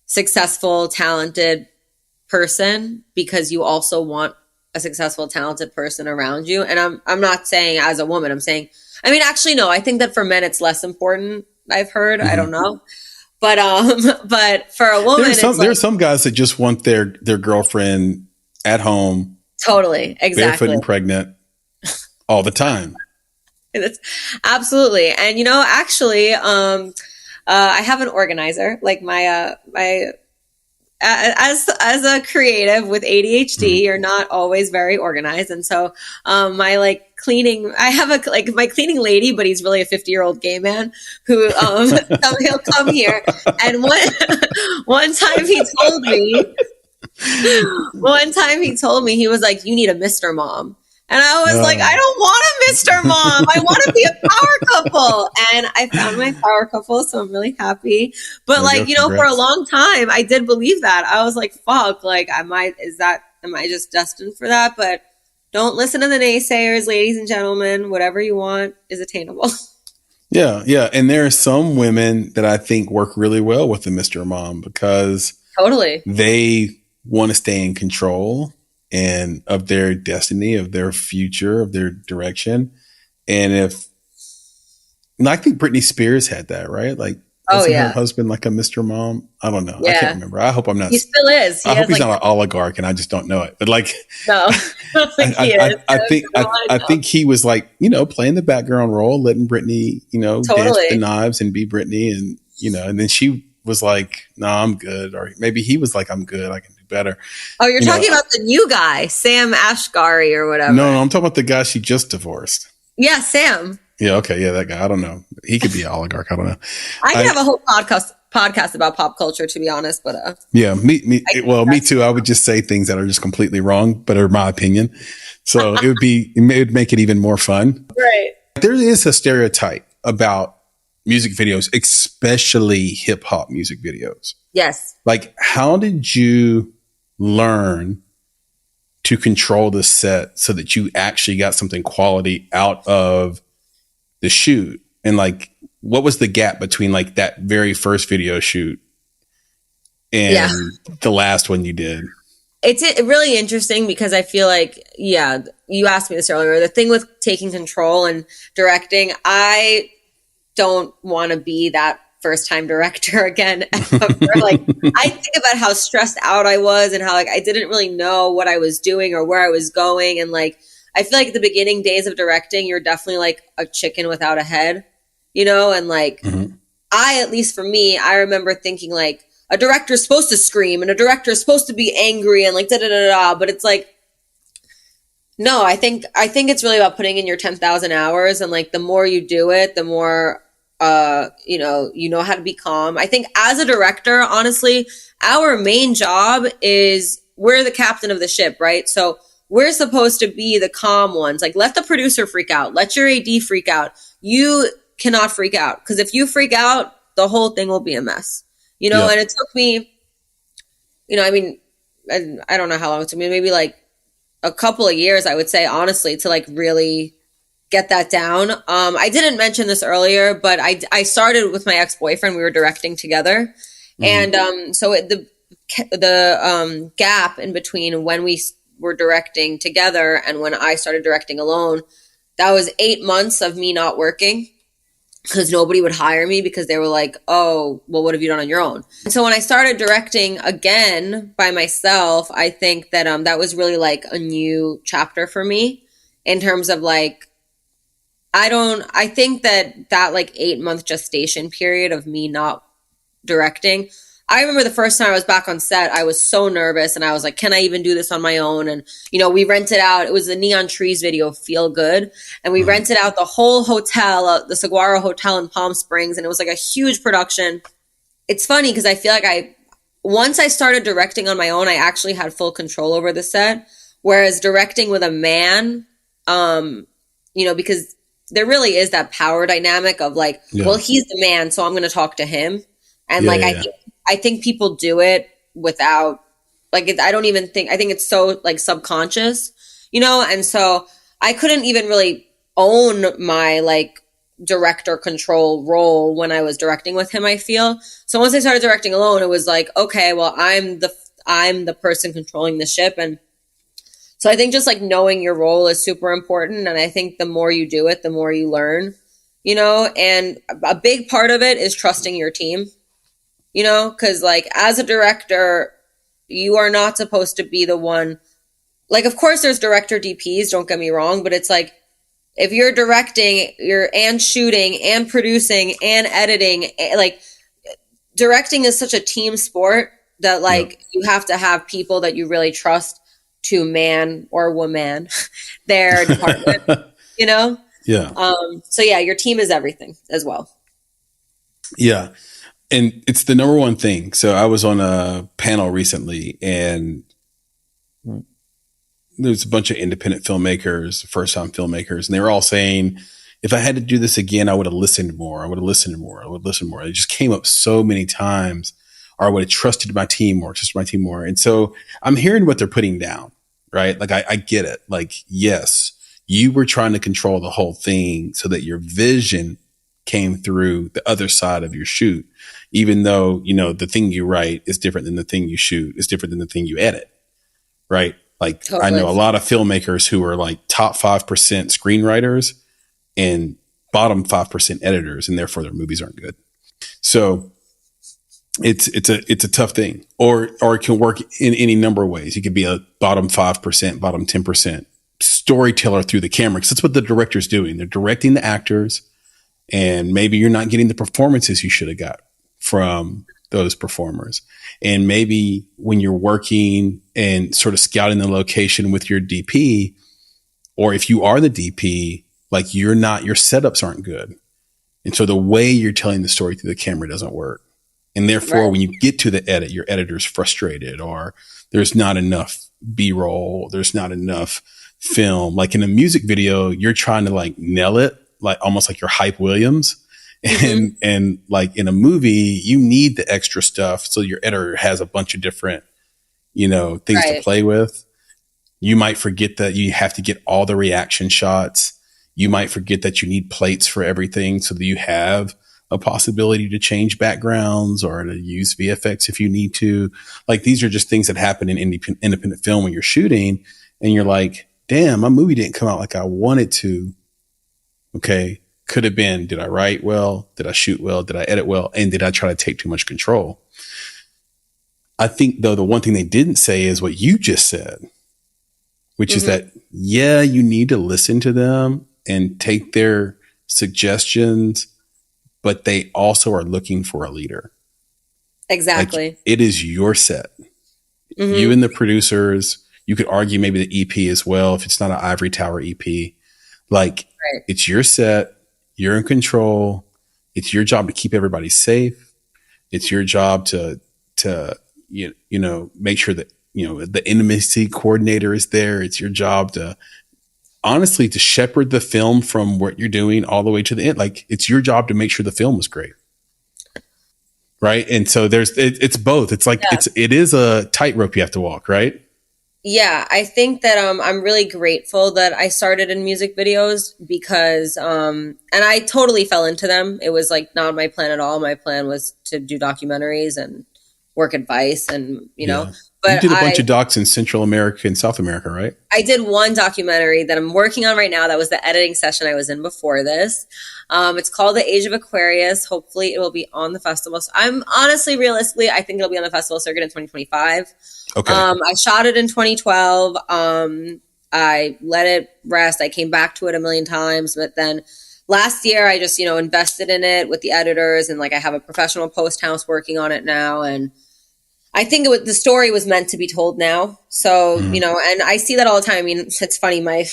successful, talented person because you also want a successful, talented person around you. And I'm not saying as a woman, actually, no, I think that for men, it's less important. I've heard, I don't know. But for a woman, There's some guys that just want their girlfriend at home. Totally. Exactly. Barefoot and pregnant all the time. It's, absolutely. And, actually, I have an organizer, like as a creative with ADHD, you're not always very organized. And so, my cleaning, I have my cleaning lady, but he's really a 50-year-old gay man who, he'll come here. And one time he told me, he was like, you need a Mr. Mom. And I was like, I don't want a Mr. Mom. I want to be a power couple. And I found my power couple, so I'm really happy. But for a long time, I did believe that. I was like, fuck, am I just destined for that? But don't listen to the naysayers, ladies and gentlemen. Whatever you want is attainable. Yeah, yeah. And there are some women that I think work really well with the Mr. Mom because totally they want to stay in control and of their destiny, of their future, of their direction. And I think Britney Spears had that, right? Like, wasn't her husband like a Mr. Mom? I don't know. Yeah. I can't remember. I hope I'm not. He still is. I hope he's not an oligarch and I just don't know it. But no, I think he was playing the background role, letting Britney, dance with the knives and be Britney. And, and then she was like, no, I'm good. Or maybe he was like, I'm good. I can do better. Oh, you're talking about the new guy, Sam Ashgari or whatever. No, I'm talking about the guy she just divorced. Yeah, Sam. Yeah, okay. Yeah, that guy. I don't know. He could be an oligarch. I don't know. I could have a whole podcast about pop culture, to be honest. But yeah, me too. I would just say things that are just completely wrong, but are my opinion. So it would make it even more fun. Right. There is a stereotype about music videos, especially hip hop music videos. Yes. How did you learn to control the set so that you actually got something quality out of the shoot? And what was the gap between that very first video shoot and the last one you did? It's really interesting because I feel you asked me this earlier. The thing with taking control and directing, I don't want to be that first time director again. I think about how stressed out I was and how I didn't really know what I was doing or where I was going. And I feel like at the beginning days of directing, you're definitely like a chicken without a head, and at least for me, I remember thinking a director's supposed to scream and a director is supposed to be angry and but it's no, I think it's really about putting in your 10,000 hours and the more you do it, the more you know how to be calm. I think as a director, honestly, our main job is we're the captain of the ship, right? So we're supposed to be the calm ones. Let the producer freak out. Let your AD freak out. You cannot freak out because if you freak out, the whole thing will be a mess, And it took me, I don't know how long it took me, maybe like a couple of years, I would say, honestly, to like really get that down. I didn't mention this earlier, but I started with my ex-boyfriend. We were directing together. And so the gap in between when we were directing together and when I started directing alone, that was 8 months of me not working because nobody would hire me because they were like, oh, well, what have you done on your own? And so when I started directing again by myself, I think that that was really like a new chapter for me in terms of like, I think that like 8-month gestation period of me not directing, I remember the first time I was back on set, I was so nervous and I was like, can I even do this on my own? And, you know, we rented out, it was the Neon Trees video, Feel Good. And we rented out the whole hotel, the Saguaro Hotel in Palm Springs. And it was like a huge production. It's funny because I feel like once I started directing on my own, I actually had full control over the set. Whereas directing with a man, you know, because there really is that power dynamic of like, well, he's the man, so I'm going to talk to him. And I think people do it without, like, I don't even think, I think it's so like subconscious, you know? And so I couldn't even really own my like director control role when I was directing with him, I feel. So once I started directing alone, it was like, okay, well, I'm the person controlling the ship. And so I think just like knowing your role is super important. And I think the more you do it, the more you learn, you know? And a big part of it is trusting your team. You know, because like as a director, you are not supposed to be the one. Like, of course, there's director DPs. Don't get me wrong, but it's like if you're directing, you're and shooting and producing and editing. Like, directing is such a team sport that like you have to have people that you really trust to man or woman their department. You know. Yeah. So yeah, your team is everything as well. Yeah. And it's the number one thing. So I was on a panel recently and there's a bunch of independent filmmakers, first time filmmakers, and they were all saying, if I had to do this again, I would have listened more. I would have listened more. I would listen more. It just came up so many times, or I would have trusted my team more, And so I'm hearing what they're putting down, right? Like I get it. Like, yes, you were trying to control the whole thing so that your vision came through the other side of your shoot, even though, you know, the thing you write is different than the thing you shoot, is different than the thing you edit, right? Like totally. I know a lot of filmmakers who are like top 5% screenwriters and bottom 5% editors, and therefore their movies aren't good. So it's a tough thing, or it can work in any number of ways. You could be a bottom 5%, bottom 10% storyteller through the camera, because that's what the director's doing. They're directing the actors. And maybe you're not getting the performances you should have got from those performers. And maybe when you're working and sort of scouting the location with your DP, or if you are the DP, like your setups aren't good. And so the way you're telling the story through the camera doesn't work. And therefore, when you get to the edit, your editor's frustrated, or there's not enough B-roll, there's not enough film. Like in a music video, you're trying to like nail it, like almost like you're Hype Williams. And like in a movie, you need the extra stuff. So your editor has a bunch of different, you know, things to play with. You might forget that you have to get all the reaction shots. You might forget that you need plates for everything so that you have a possibility to change backgrounds or to use VFX if you need to. Like these are just things that happen in independent film when you're shooting and you're like, damn, my movie didn't come out like I wanted to. Okay. Could have been, did I write well? Did I shoot well? Did I edit well? And did I try to take too much control? I think though, the one thing they didn't say is what you just said, which is that, yeah, you need to listen to them and take their suggestions, but they also are looking for a leader. Exactly. Like, it is your set. You and the producers, you could argue maybe the EP as well, if it's not an Ivory Tower EP. Like, it's your set. You're in control. It's your job to keep everybody safe. It's your job to you know, make sure that, you know, the intimacy coordinator is there. It's your job to honestly to shepherd the film from what you're doing all the way to the end. Like, it's your job to make sure the film is great. right? And so it's both. It's like it is a tightrope you have to walk, right? Yeah, I think that I'm really grateful that I started in music videos because and I totally fell into them. It was like not my plan at all. My plan was to do documentaries and work advice and you know. But you did a bunch of docs in Central America and South America, right? I did one documentary that I'm working on right now. That was the editing session I was in before this. It's called The Age of Aquarius. Hopefully it will be on the festival. So I'm honestly, realistically, I think it'll be on the festival circuit in 2025. Okay. I shot it in 2012. I let it rest. I came back to it a million times, but then last year I just, invested in it with the editors and like I have a professional post house working on it now. And I think the story was meant to be told now. So, and I see that all the time. I mean, it's funny. I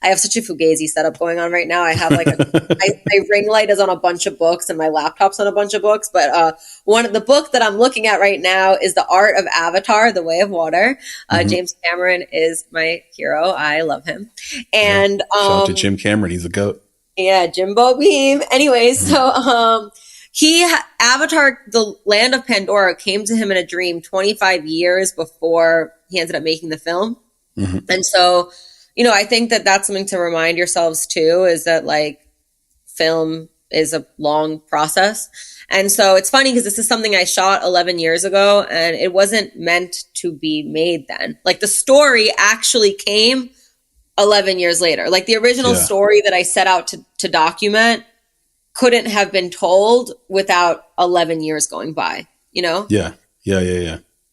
have such a fugazi setup going on right now. I have like my ring light is on a bunch of books and my laptop's on a bunch of books. But the book that I'm looking at right now is The Art of Avatar, The Way of Water. James Cameron is my hero. I love him. And shout out to Jim Cameron. He's a goat. Yeah, Jimbo Beam. Anyway, so Avatar, the Land of Pandora, came to him in a dream 25 years before he ended up making the film. And so, I think that that's something to remind yourselves too, is that like film is a long process. And so it's funny because this is something I shot 11 years ago and it wasn't meant to be made then. Like the story actually came 11 years later. Like the original story that I set out to document couldn't have been told without 11 years going by, Yeah.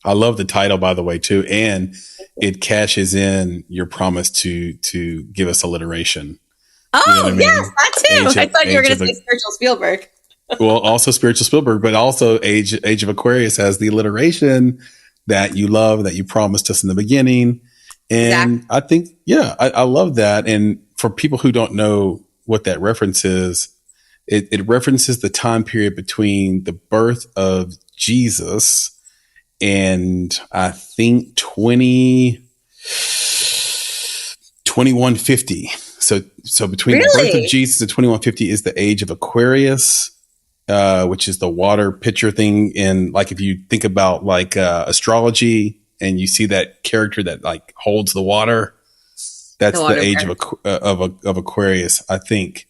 I love the title, by the way, too. And it cashes in your promise to give us alliteration. Oh, you know what I mean? Yes, that too. I thought you were going to say Spiritual Spielberg. Well, also Spiritual Spielberg, but also Age of Aquarius has the alliteration that you love, that you promised us in the beginning. And I think, I love that. And for people who don't know what that reference is, it references the time period between the birth of Jesus and I think 2150. So between the birth of Jesus and 2150 is the Age of Aquarius, which is the water pitcher thing. And like, if you think about like astrology and you see that character that like holds the water, that's the Age of Aquarius, I think.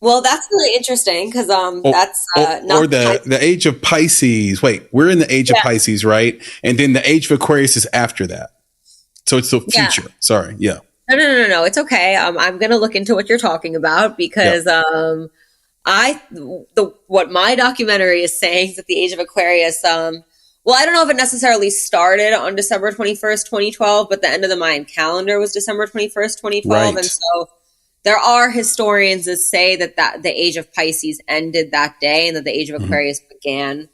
Well, that's really interesting because that's not the Age of Pisces. Wait, we're in the Age of Pisces, right? And then the Age of Aquarius is after that. So it's the future. Sorry. Yeah. No. It's okay. I'm going to look into what you're talking about because what my documentary is saying is that the Age of Aquarius, well, I don't know if it necessarily started on December 21st, 2012, but the end of the Mayan calendar was December 21st, 2012. Right. And so there are historians that say that the Age of Pisces ended that day and that the Age of Aquarius began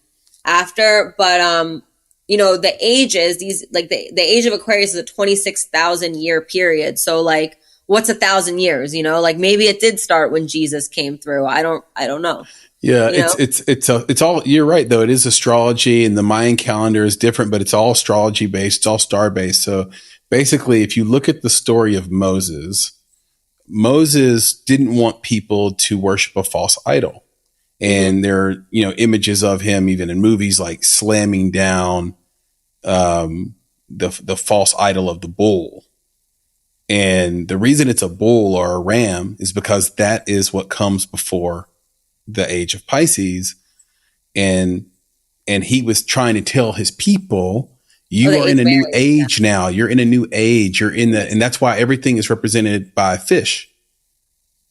after. But, the ages, the Age of Aquarius is a 26,000 year period. So like, what's 1,000 years? Like maybe it did start when Jesus came through. I don't know. Yeah, it's all, you're right though. It is astrology and the Mayan calendar is different, but it's all astrology based. It's all star based. So basically, if you look at the story of Moses didn't want people to worship a false idol. And there are, images of him even in movies like slamming down the false idol of the bull. And the reason it's a bull or a ram is because that is what comes before the Age of Pisces. And he was trying to tell his people, you are in a new age now. You're in a new age. And that's why everything is represented by a fish,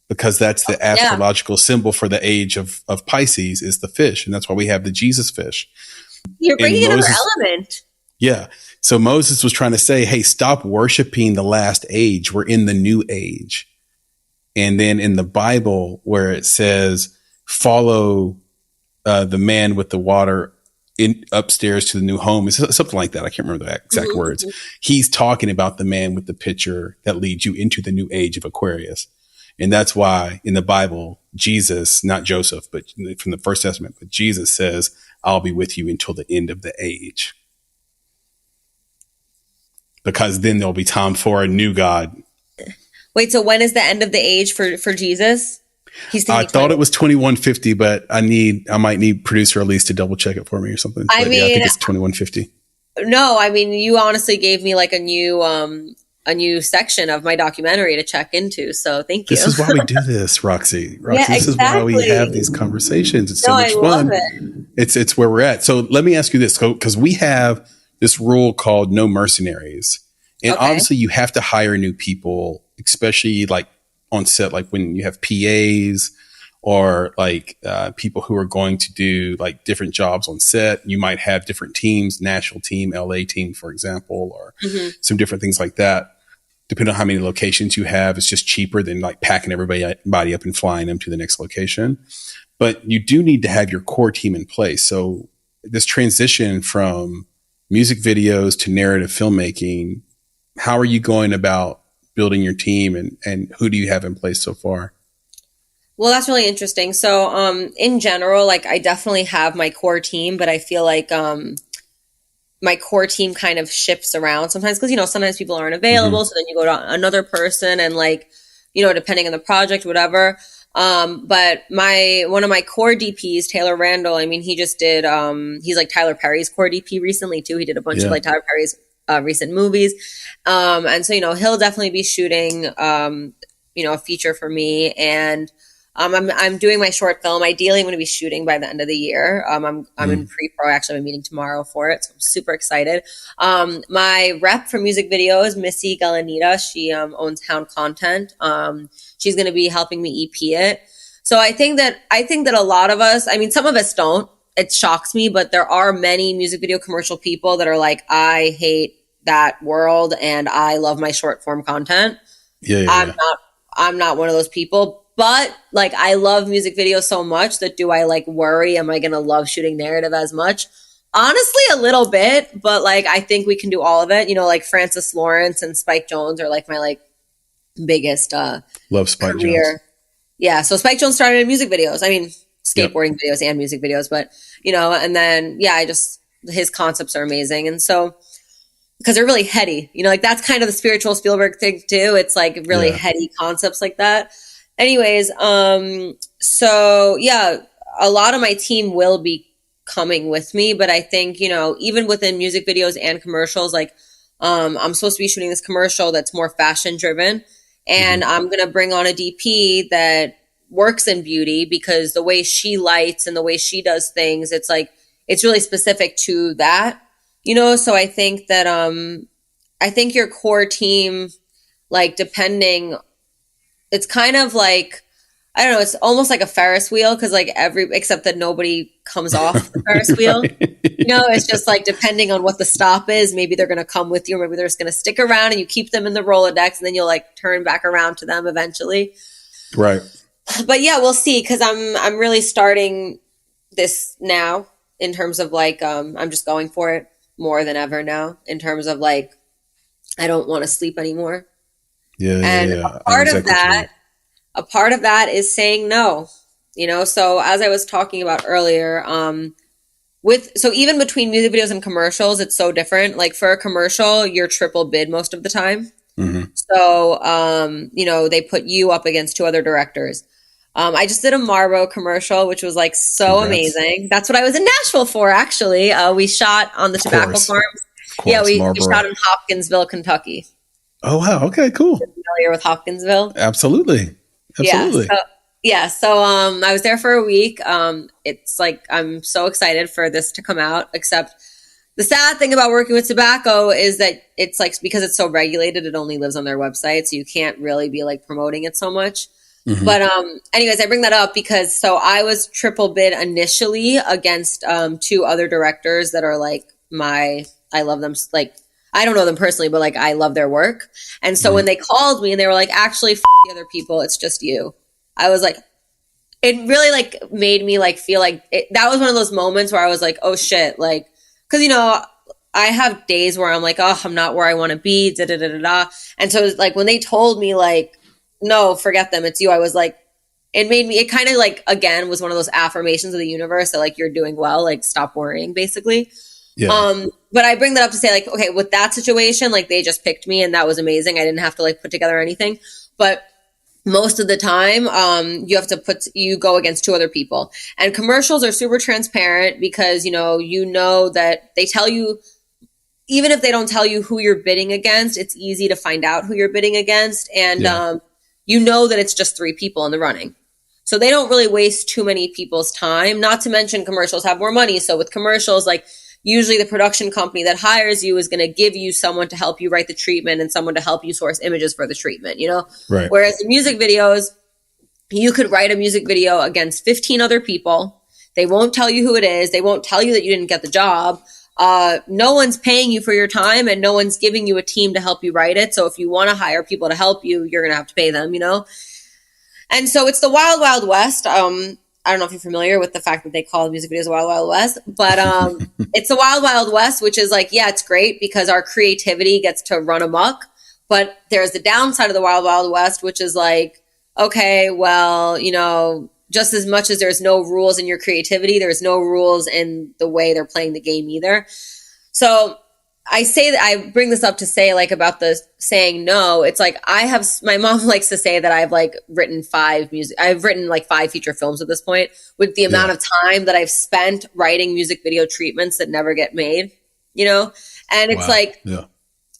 because that's the astrological symbol for the age of Pisces is the fish. And that's why we have the Jesus fish. You're bringing another element. Yeah. So Moses was trying to say, hey, stop worshiping the last age. We're in the new age. And then in the Bible where it says, follow the man with the water upstairs to the new home, it's something like that. I can't remember the exact words. He's talking about the man with the pitcher that leads you into the new age of Aquarius. And that's why in the Bible, Jesus, not Joseph, but from the First Testament, but Jesus says, I'll be with you until the end of the age. Because then there'll be time for a new God. Wait, so when is the end of the age for Jesus? He's I thinking thought it was 2150, but I might need producer Elise to double check it for me or something. I But mean, I think it's 2150. No, I mean, you honestly gave me like a new section of my documentary to check into. So thank you. This is why we do this, Roxy. Yeah, This is why we exactly. have these conversations. It's so No, much I love fun. it. It's where we're at. So let me ask you this, because we have this rule called no mercenaries. And Okay. obviously you have to hire new people, especially like on set, like when you have PAs or like people who are going to do like different jobs on set. You might have different teams, national team, LA team, for example, or some different things like that. Depending on how many locations you have, it's just cheaper than like packing everybody up and flying them to the next location. But you do need to have your core team in place. So this transition from music videos to narrative filmmaking, how are you going about building your team and who do you have in place so far? Well, that's really interesting. So, in general, like I definitely have my core team, but I feel like my core team kind of shifts around sometimes because, sometimes people aren't available. So then you go to another person and like, depending on the project, whatever. But one of my core DPs, Taylor Randall, I mean, he just did, he's like Tyler Perry's core DP recently too. He did a bunch of like Tyler Perry's recent movies. And so, he'll definitely be shooting, a feature for me. And I'm doing my short film. Ideally, I'm going to be shooting by the end of the year. I'm in pre-pro. Actually, I'm meeting tomorrow for it, so I'm super excited. My rep for music videos, Missy Galanita, she owns Hound Content. She's going to be helping me EP it. So I think that a lot of us, I mean, some of us don't. It shocks me, but there are many music video commercial people that are like, I hate that world and I love my short form content. I'm not one of those people. But like, I love music videos so much that do I like worry? Am I going to love shooting narrative as much? Honestly, a little bit, but like, I think we can do all of it. Like Francis Lawrence and Spike Jonze are like my like biggest, love Spike career. Jonze. Yeah. So Spike Jonze started in music videos. I mean, skateboarding videos and music videos, but and then, his concepts are amazing. And so, because they're really heady, like that's kind of the spiritual Spielberg thing too. It's like really heady concepts like that. Anyways, so yeah, a lot of my team will be coming with me, but I think, even within music videos and commercials, like, I'm supposed to be shooting this commercial that's more fashion driven, and I'm going to bring on a DP that works in beauty because the way she lights and the way she does things, it's like, it's really specific to that, so I think that, I think your core team, like it's kind of like, I don't know, it's almost like a Ferris wheel because like except that nobody comes off the Ferris wheel. It's just like depending on what the stop is, maybe they're going to come with you or maybe they're just going to stick around and you keep them in the Rolodex and then you'll like turn back around to them eventually. Right. But yeah, we'll see because I'm really starting this now in terms of like, I'm just going for it more than ever now in terms of like, I don't want to sleep anymore. A part of that is saying no, so as I was talking about earlier, so even between music videos and commercials, it's so different. Like for a commercial, you're triple bid most of the time. So, they put you up against two other directors. I just did a Marlboro commercial, which was like so amazing. That's what I was in Nashville for. Actually, we shot on the tobacco farms. Yeah. We shot in Hopkinsville, Kentucky. Oh, wow. Okay, cool. You're familiar with Hopkinsville? Absolutely. So I was there for a week. It's like, I'm so excited for this to come out, except the sad thing about working with tobacco is that it's like, because it's so regulated, it only lives on their website. So you can't really be like promoting it so much. But anyways, I bring that up because so I was triple bid initially against two other directors that are like I love them. Like, I don't know them personally, but like I love their work. And so when they called me and they were like, actually, the other people, it's just you. I was like, it really like made me like feel like that was one of those moments where I was like, oh shit. Like, cause I have days where I'm like, oh, I'm not where I want to be. Da, da, da, da, da. And so it was like, when they told me like, no, forget them. It's you. I was like, it kind of like, again, was one of those affirmations of the universe that like, you're doing well, like stop worrying basically. Yeah. But I bring that up to say like, okay, with that situation, like they just picked me and that was amazing. I didn't have to like put together anything, but most of the time, you go against 2 other people. And commercials are super transparent because, you know that they tell you, even if they don't tell you who you're bidding against, it's easy to find out who you're bidding against. And, you know that it's just 3 people in the running. So they don't really waste too many people's time. Not to mention commercials have more money. So with commercials, like usually the production company that hires you is going to give you someone to help you write the treatment and someone to help you source images for the treatment, Right. Whereas in music videos, you could write a music video against 15 other people. They won't tell you who it is. They won't tell you that you didn't get the job. No one's paying you for your time and no one's giving you a team to help you write it. So if you want to hire people to help you, you're going to have to pay them, And so it's the Wild Wild West. I don't know if you're familiar with the fact that they call music videos Wild Wild West, but it's the Wild Wild West, which is like, yeah, it's great because our creativity gets to run amok. But there's the downside of the Wild Wild West, which is like, okay, well, just as much as there's no rules in your creativity, there's no rules in the way they're playing the game either. So I bring this up to say like about the saying no. It's like my mom likes to say that I've like written 5 feature films at this point with the amount of time that I've spent writing music video treatments that never get made, and it's like,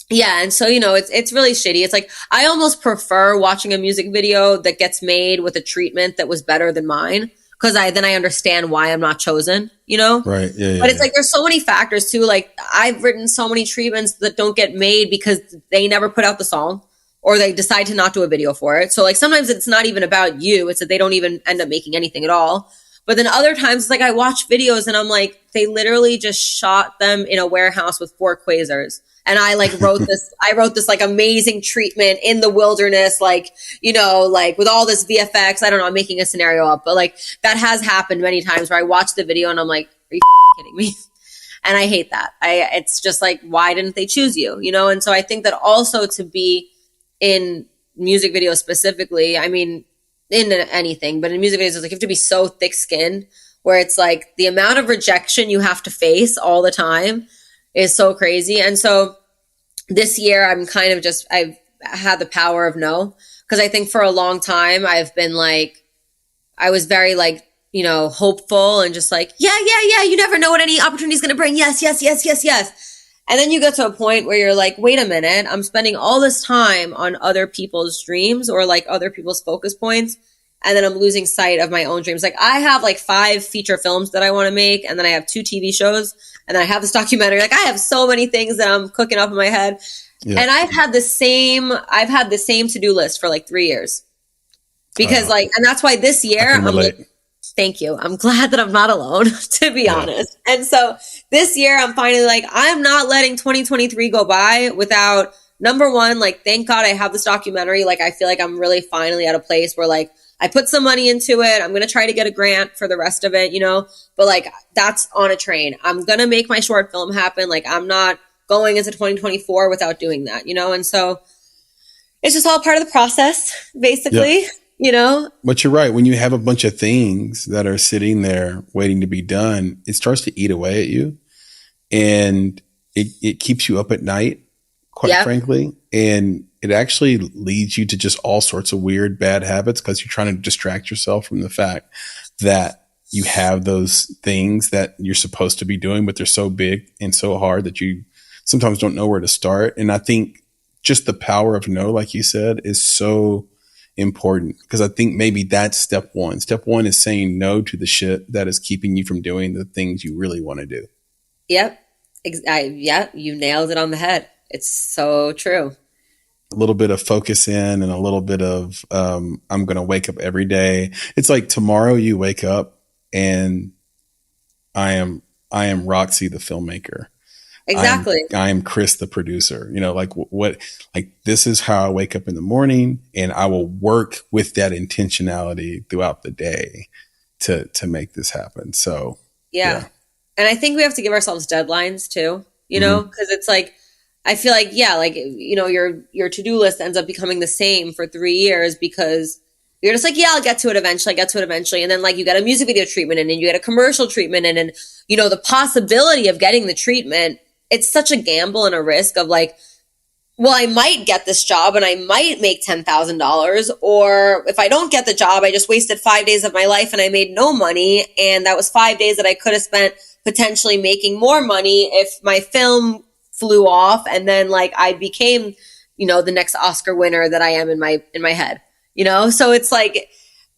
yeah. And so, it's really shitty. It's like, I almost prefer watching a music video that gets made with a treatment that was better than mine. Cause then I understand why I'm not chosen, Right. Yeah. But it's like, there's so many factors too. Like I've written so many treatments that don't get made because they never put out the song or they decide to not do a video for it. So like, sometimes it's not even about you. It's that they don't even end up making anything at all. But then other times it's like, I watch videos and I'm like, they literally just shot them in a warehouse with 4 quasars. And I like wrote this like amazing treatment in the wilderness, like, like with all this VFX. I don't know, I'm making a scenario up, but like that has happened many times where I watch the video and I'm like, are you kidding me? And I hate that. It's just like, why didn't they choose you? And so I think that also to be in music videos specifically, I mean, in anything, but in music videos, it's like you have to be so thick skinned where it's like the amount of rejection you have to face all the time is so crazy. And so this year I've had the power of no, because I think for a long time I've been like, I was very like, hopeful and just like, yeah. You never know what any opportunity is going to bring. Yes. And then you get to a point where you're like, wait a minute, I'm spending all this time on other people's dreams or like other people's focus points. And then I'm losing sight of my own dreams. Like I have like 5 feature films that I want to make. And then I have 2 TV shows and then I have this documentary. Like I have so many things that I'm cooking up in my head. Yeah. And I've had the same to-do list for like 3 years because and that's why this year I'm like, thank you. I'm glad that I'm not alone, to be honest. And so this year I'm finally like, I'm not letting 2023 go by without, number one, like, thank God I have this documentary. Like, I feel like I'm really finally at a place where like, I put some money into it. I'm going to try to get a grant for the rest of it, but like, that's on a train. I'm going to make my short film happen. Like, I'm not going into 2024 without doing that, and so it's just all part of the process, basically. But you're right. When you have a bunch of things that are sitting there waiting to be done, it starts to eat away at you and it keeps you up at night, quite frankly. And it actually leads you to just all sorts of weird, bad habits because you're trying to distract yourself from the fact that you have those things that you're supposed to be doing, but they're so big and so hard that you sometimes don't know where to start. And I think just the power of no, like you said, is so important because I think maybe that's step 1. Step 1 is saying no to the shit that is keeping you from doing the things you really want to do. Yep. You nailed it on the head. It's so true. A little bit of focus in and a little bit of I'm going to wake up every day. It's like tomorrow you wake up and I am Roxy the filmmaker. Exactly. I am Chris, the producer, like this is how I wake up in the morning and I will work with that intentionality throughout the day to make this happen. So, yeah. And I think we have to give ourselves deadlines too, because it's like, I feel like, your to-do list ends up becoming the same for 3 years because you're just like, I'll get to it eventually. And then like you get a music video treatment and then you get a commercial treatment and then, the possibility of getting the treatment, it's such a gamble and a risk of like, well, I might get this job and I might make $10,000. Or if I don't get the job, I just wasted 5 days of my life and I made no money. And that was 5 days that I could have spent potentially making more money if my film flew off. And then like I became, the next Oscar winner that I am in my head, So it's like,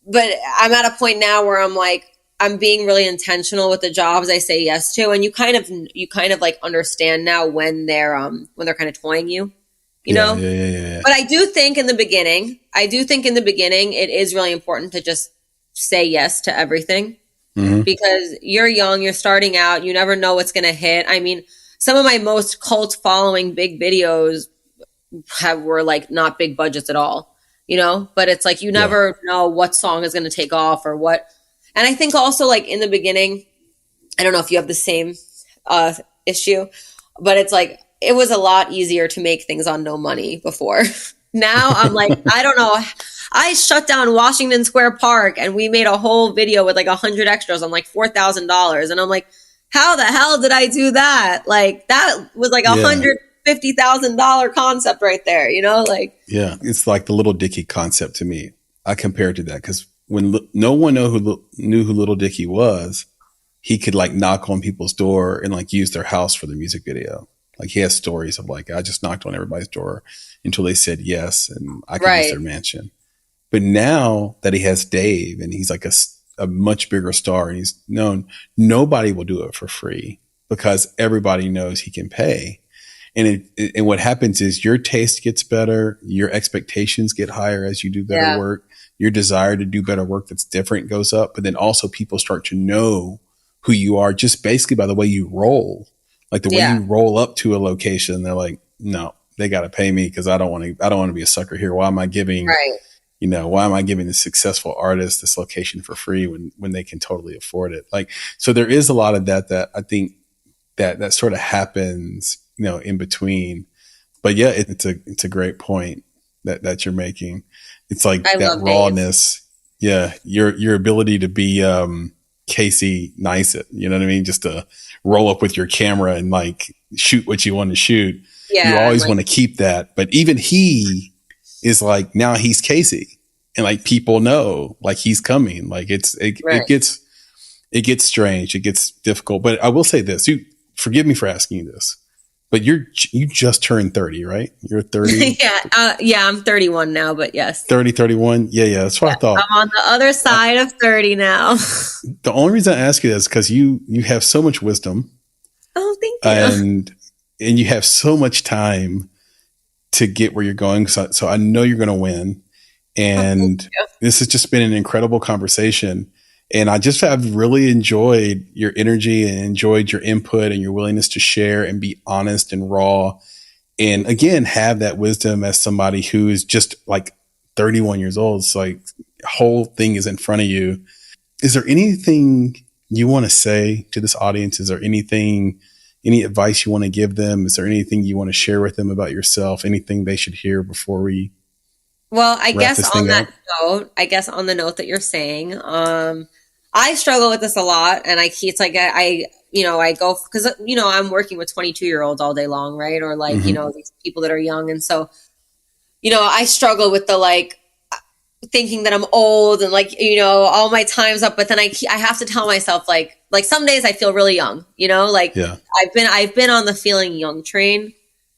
but I'm at a point now where I'm like, I'm being really intentional with the jobs I say yes to. And you kind of like understand now when they're kind of toying you, know? Yeah. But I do think in the beginning, it is really important to just say yes to everything because you're young, you're starting out, you never know what's going to hit. I mean, some of my most cult following big videos were like not big budgets at all, but it's like, you never know what song is going to take off or what. And I think also like in the beginning, I don't know if you have the same issue, but it's like, it was a lot easier to make things on no money before. Now I'm like, I don't know. I shut down Washington Square Park and we made a whole video with like 100 extras on like $4,000. And I'm like, how the hell did I do that? Like that was like $150,000 concept right there, like. Yeah. It's like the Little Dicky concept to me. I compare it to that because when no one knew who Little Dicky was, he could like knock on people's door and like use their house for the music video. Like he has stories of like, I just knocked on everybody's door until they said yes and I could use their mansion. But now that he has Dave and he's like a much bigger star and he's known, nobody will do it for free because everybody knows he can pay. And what happens is your taste gets better, your expectations get higher as you do better work. Your desire to do better work that's different goes up, but then also people start to know who you are just basically by the way you roll. Like the way you roll up to a location, they're like, no, they got to pay me because I don't want to be a sucker here. Why am I giving, why am I giving this successful artist this location for free when they can totally afford it? Like, so there is a lot of that I think that sort of happens, in between. But yeah, it's a great point that you're making. It's like that rawness. Dave. Yeah. Your ability to be, Casey Neistat, you know what I mean? Just to roll up with your camera and like shoot what you want to shoot. Yeah, you always want to keep that. But even he is like, now he's Casey and like people know like he's coming. Like it gets strange. It gets difficult. But I will say this, forgive me for asking you this. But you just turned 30, right? You're 30. I'm 31 now, but yes. 30, 31. Yeah. That's what I thought. I'm on the other side of 30 now. The only reason I ask you this is because you have so much wisdom. Oh, thank you. And you have so much time to get where you're going. So I know you're going to win. And this has just been an incredible conversation. And I just have really enjoyed your energy and enjoyed your input and your willingness to share and be honest and raw. And again, have that wisdom as somebody who is just like 31 years old. So like the whole thing is in front of you. Is there anything you want to say to this audience? Is there any advice you want to give them? Is there anything you want to share with them about yourself? Anything they should hear before we I guess on the note that you're saying, I struggle with this a lot, and I go because I'm working with 22-year-olds all day long, right? Or like these people that are young, and so I struggle with the like thinking that I'm old and like all my time's up, but then I have to tell myself like some days I feel really young, I've been on the feeling young train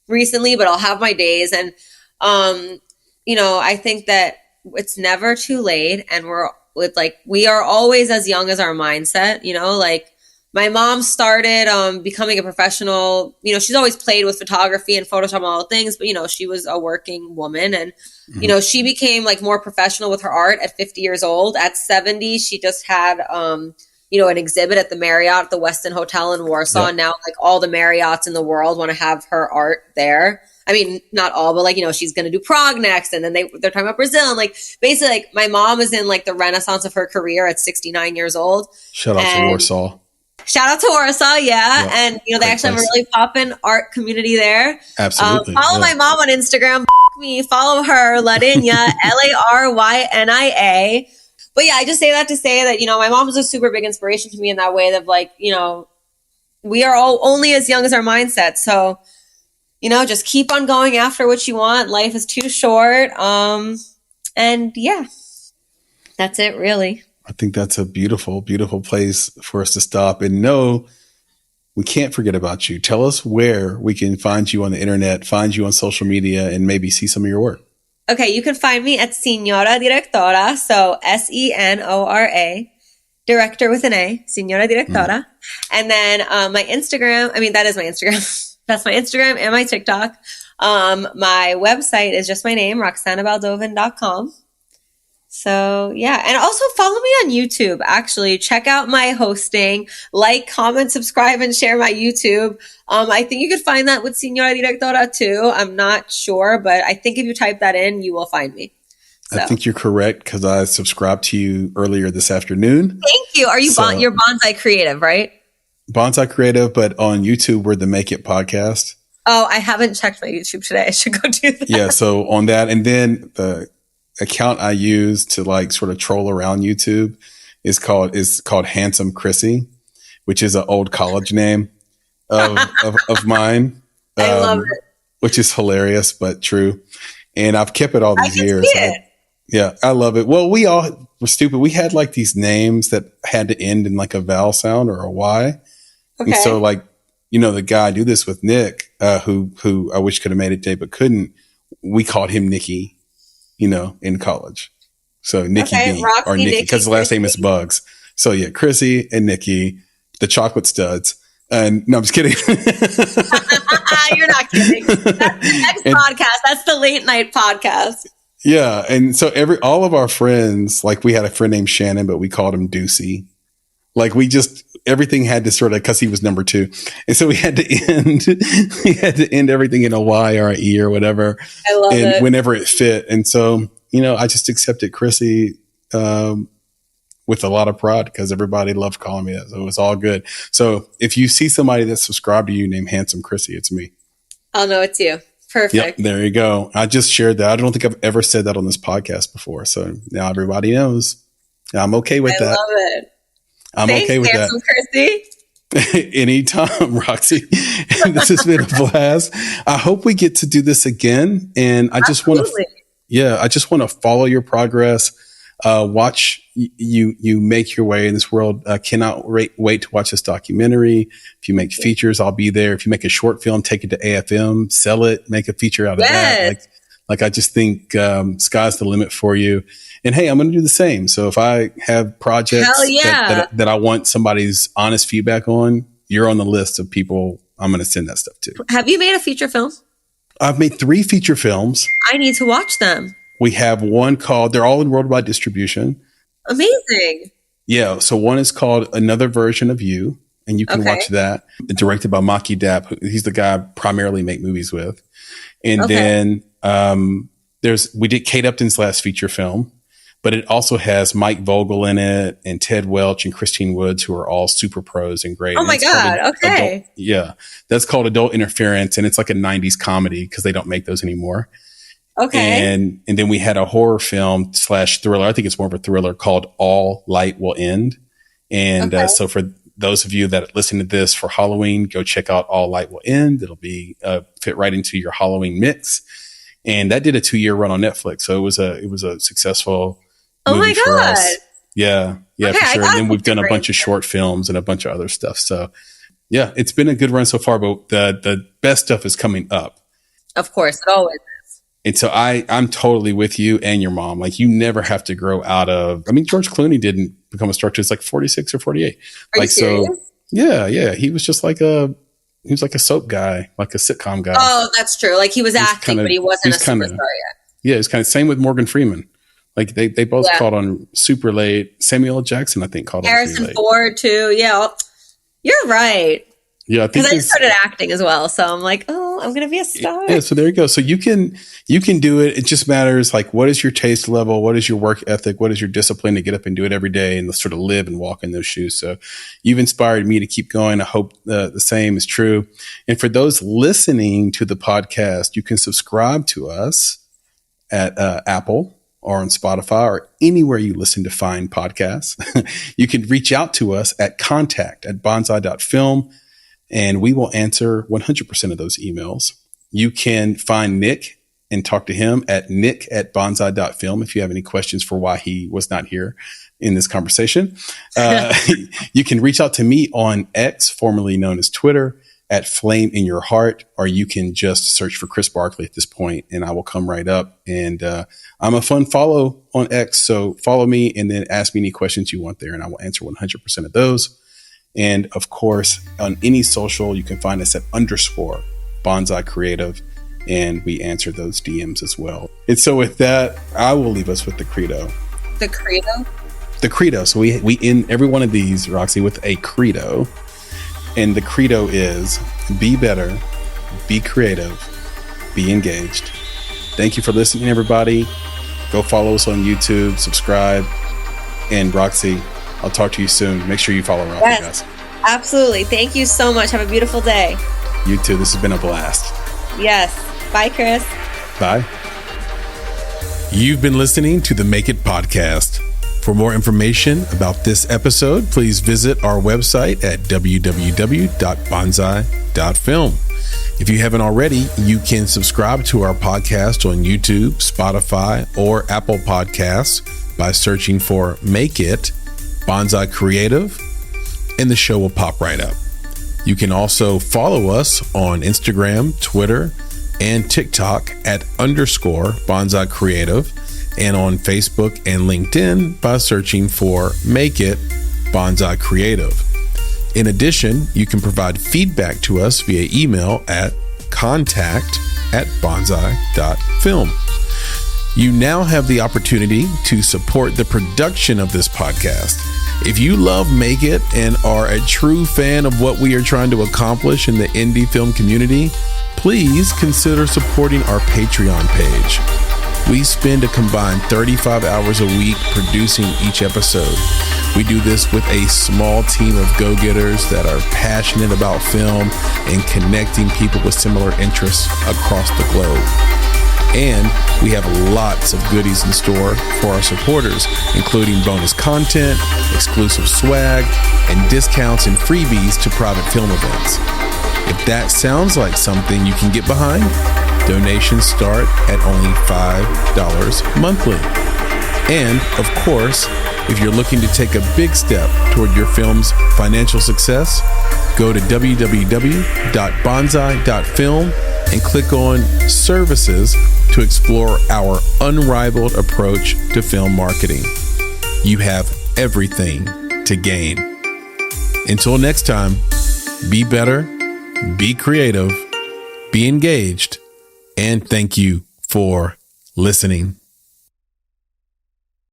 recently, but I'll have my days, and I think that it's never too late, and we are always as young as our mindset, like my mom started becoming a professional, she's always played with photography and Photoshop and all the things, but she was a working woman, and she became like more professional with her art at 50 years old. At 70, she just had an exhibit at the Marriott at the Westin Hotel in Warsaw. Yep. And now like all the Marriotts in the world want to have her art there. I mean, not all, but like, she's going to do Prague next. And then they're talking about Brazil. And like, basically like my mom is in like the renaissance of her career at 69 years old. Shout out to Warsaw. Yeah. And, they actually have a really poppin' art community there. Absolutely. Follow my mom on Instagram. Me, follow her, Larynia, Larynia. But yeah, I just say that to say that, my mom is a super big inspiration to me in that way of like, we are all only as young as our mindset. So, just keep on going after what you want. Life is too short. And yeah, that's it really. I think that's a beautiful, beautiful place for us to stop. And no, we can't forget about you. Tell us where we can find you on the internet, find you on social media, and maybe see some of your work. Okay, you can find me at Senora Directora, so Senora, director with an A, Senora Directora. And then my Instagram, that is my Instagram. That's my Instagram and my TikTok. My website is just my name, RoxanaBaldovin.com. So yeah, and also follow me on YouTube. Actually, check out my hosting, like, comment, subscribe, and share my YouTube. I think you could find that with Senora Directora too. I'm not sure, but I think if you type that in, you will find me. So. I think you're correct because I subscribed to you earlier this afternoon. Thank you. Are you you're Bonsai Creative, right? Bonsai Creative, but on YouTube we're the Make It Podcast. Oh, I haven't checked my YouTube today. I should go do that. Yeah, so on that, and then the account I use to like sort of troll around YouTube is called Handsome Chrissy, which is an old college name of mine. I love it. Which is hilarious but true. And I've kept it all these years. Yeah, I love it. Well, we all were stupid. We had like these names that had to end in like a vowel sound or a Y. Okay. And so like, the guy I do this with, Nick, who I wish could have made it today but couldn't. We called him Nikki. In college. So Nikki B Roxy, or Nikki, because the last name is Bugs. So yeah, Chrissy and Nikki, the chocolate studs. And no, I'm just kidding. You're not kidding. That's the next podcast. That's the late night podcast. Yeah. And so all of our friends, like we had a friend named Shannon, but we called him Deucey. Like everything had to sort of, cause he was number 2. And so we had to end everything in a Y or an E or whatever. I love it. Whenever it fit. And so, I just accepted Chrissy, with a lot of pride because everybody loved calling me that. So it was all good. So if you see somebody that's subscribed to you named Handsome Chrissy, it's me. I'll know it's you. Perfect. Yep, there you go. I just shared that. I don't think I've ever said that on this podcast before. So now everybody knows. I'm okay with that. I love it. Thanks, okay with Handsome Chrissy. Anytime, Roxy. This has been a blast. I hope we get to do this again. And I just want to follow your progress. Watch you make your way in this world. Cannot wait to watch this documentary. If you make features, I'll be there. If you make a short film, take it to AFM, sell it, make a feature out of that. Like I just think sky's the limit for you. And hey, I'm going to do the same. So if I have projects that I want somebody's honest feedback on, you're on the list of people I'm going to send that stuff to. Have you made a feature film? I've made 3 feature films. I need to watch them. We have one called, they're all in worldwide distribution. Amazing. Yeah. So one is called Another Version of You, and you can watch that. Directed by Maki Dap. He's the guy I primarily make movies with. And then we did Kate Upton's last feature film, but it also has Mike Vogel in it and Ted Welch and Christine Woods, who are all super pros and great. Oh my God. Okay. That's called Adult Interference. And it's like a 90s comedy because they don't make those anymore. Okay. And then we had a horror film / thriller. I think it's more of a thriller called All Light Will End. And so for those of you that listen to this for Halloween, go check out All Light Will End. It'll be fit right into your Halloween mix. And that did a 2-year run on Netflix. So it was a successful movie for us. Yeah, for sure. And then we've done a bunch of short films and a bunch of other stuff. So yeah, it's been a good run so far, but the best stuff is coming up. Of course, it always is. And so I'm totally with you and your mom. Like you never have to grow out of, George Clooney didn't become a star till he's like 46 or 48. Are you serious? So yeah. He was just like a soap guy, like a sitcom guy. Oh, that's true. Like he was acting, but he wasn't a superstar yet. Yeah, it's kind of same with Morgan Freeman. Like they both called on super late. Samuel L. Jackson, I think, called on Harrison Ford too. Yeah, you're right. Yeah, because I started acting as well, so I'm like, oh, I'm gonna be a star. Yeah, so there you go. So you can do it. It just matters like what is your taste level, what is your work ethic, what is your discipline to get up and do it every day and sort of live and walk in those shoes. So you've inspired me to keep going. I hope the same is true. And for those listening to the podcast, you can subscribe to us at Apple or on Spotify or anywhere you listen to find podcasts. You can reach out to us at contact@bonsai.film. And we will answer 100% of those emails. You can find Nick and talk to him at nick@bonsai.film if you have any questions for why he was not here in this conversation. You can reach out to me on X, formerly known as Twitter, at Flame in Your Heart, or you can just search for Chris Barkley at this point and I will come right up. And I'm a fun follow on X, so follow me and then ask me any questions you want there and I will answer 100% of those. And of course, on any social, you can find us at _Bonsai Creative, and we answer those DMs as well. And so with that, I will leave us with the credo. The credo? The credo. So we end every one of these, Roxy, with a credo. And the credo is be better, be creative, be engaged. Thank you for listening, everybody. Go follow us on YouTube, subscribe. And Roxy, I'll talk to you soon. Make sure you follow Roxy, guys. Absolutely. Thank you so much. Have a beautiful day. You too. This has been a blast. Yes. Bye, Chris. Bye. You've been listening to the Make It podcast. For more information about this episode, please visit our website at www.bonsai.film. If you haven't already, you can subscribe to our podcast on YouTube, Spotify, or Apple Podcasts by searching for Make It Bonsai Creative, and the show will pop right up. You can also follow us on Instagram, Twitter, and TikTok at _Bonsai Creative, and on Facebook and LinkedIn by searching for Make It Bonsai Creative. In addition, you can provide feedback to us via email at contact@bonsai.film. You now have the opportunity to support the production of this podcast. If you love Make It and are a true fan of what we are trying to accomplish in the indie film community, please consider supporting our Patreon page. We spend a combined 35 hours a week producing each episode. We do this with a small team of go-getters that are passionate about film and connecting people with similar interests across the globe. And we have lots of goodies in store for our supporters, including bonus content, exclusive swag, and discounts and freebies to private film events. If that sounds like something you can get behind, donations start at only $5 monthly. And of course, if you're looking to take a big step toward your film's financial success, go to www.bonsai.film and click on Services to explore our unrivaled approach to film marketing. You have everything to gain. Until next time, be better, be creative, be engaged, and thank you for listening.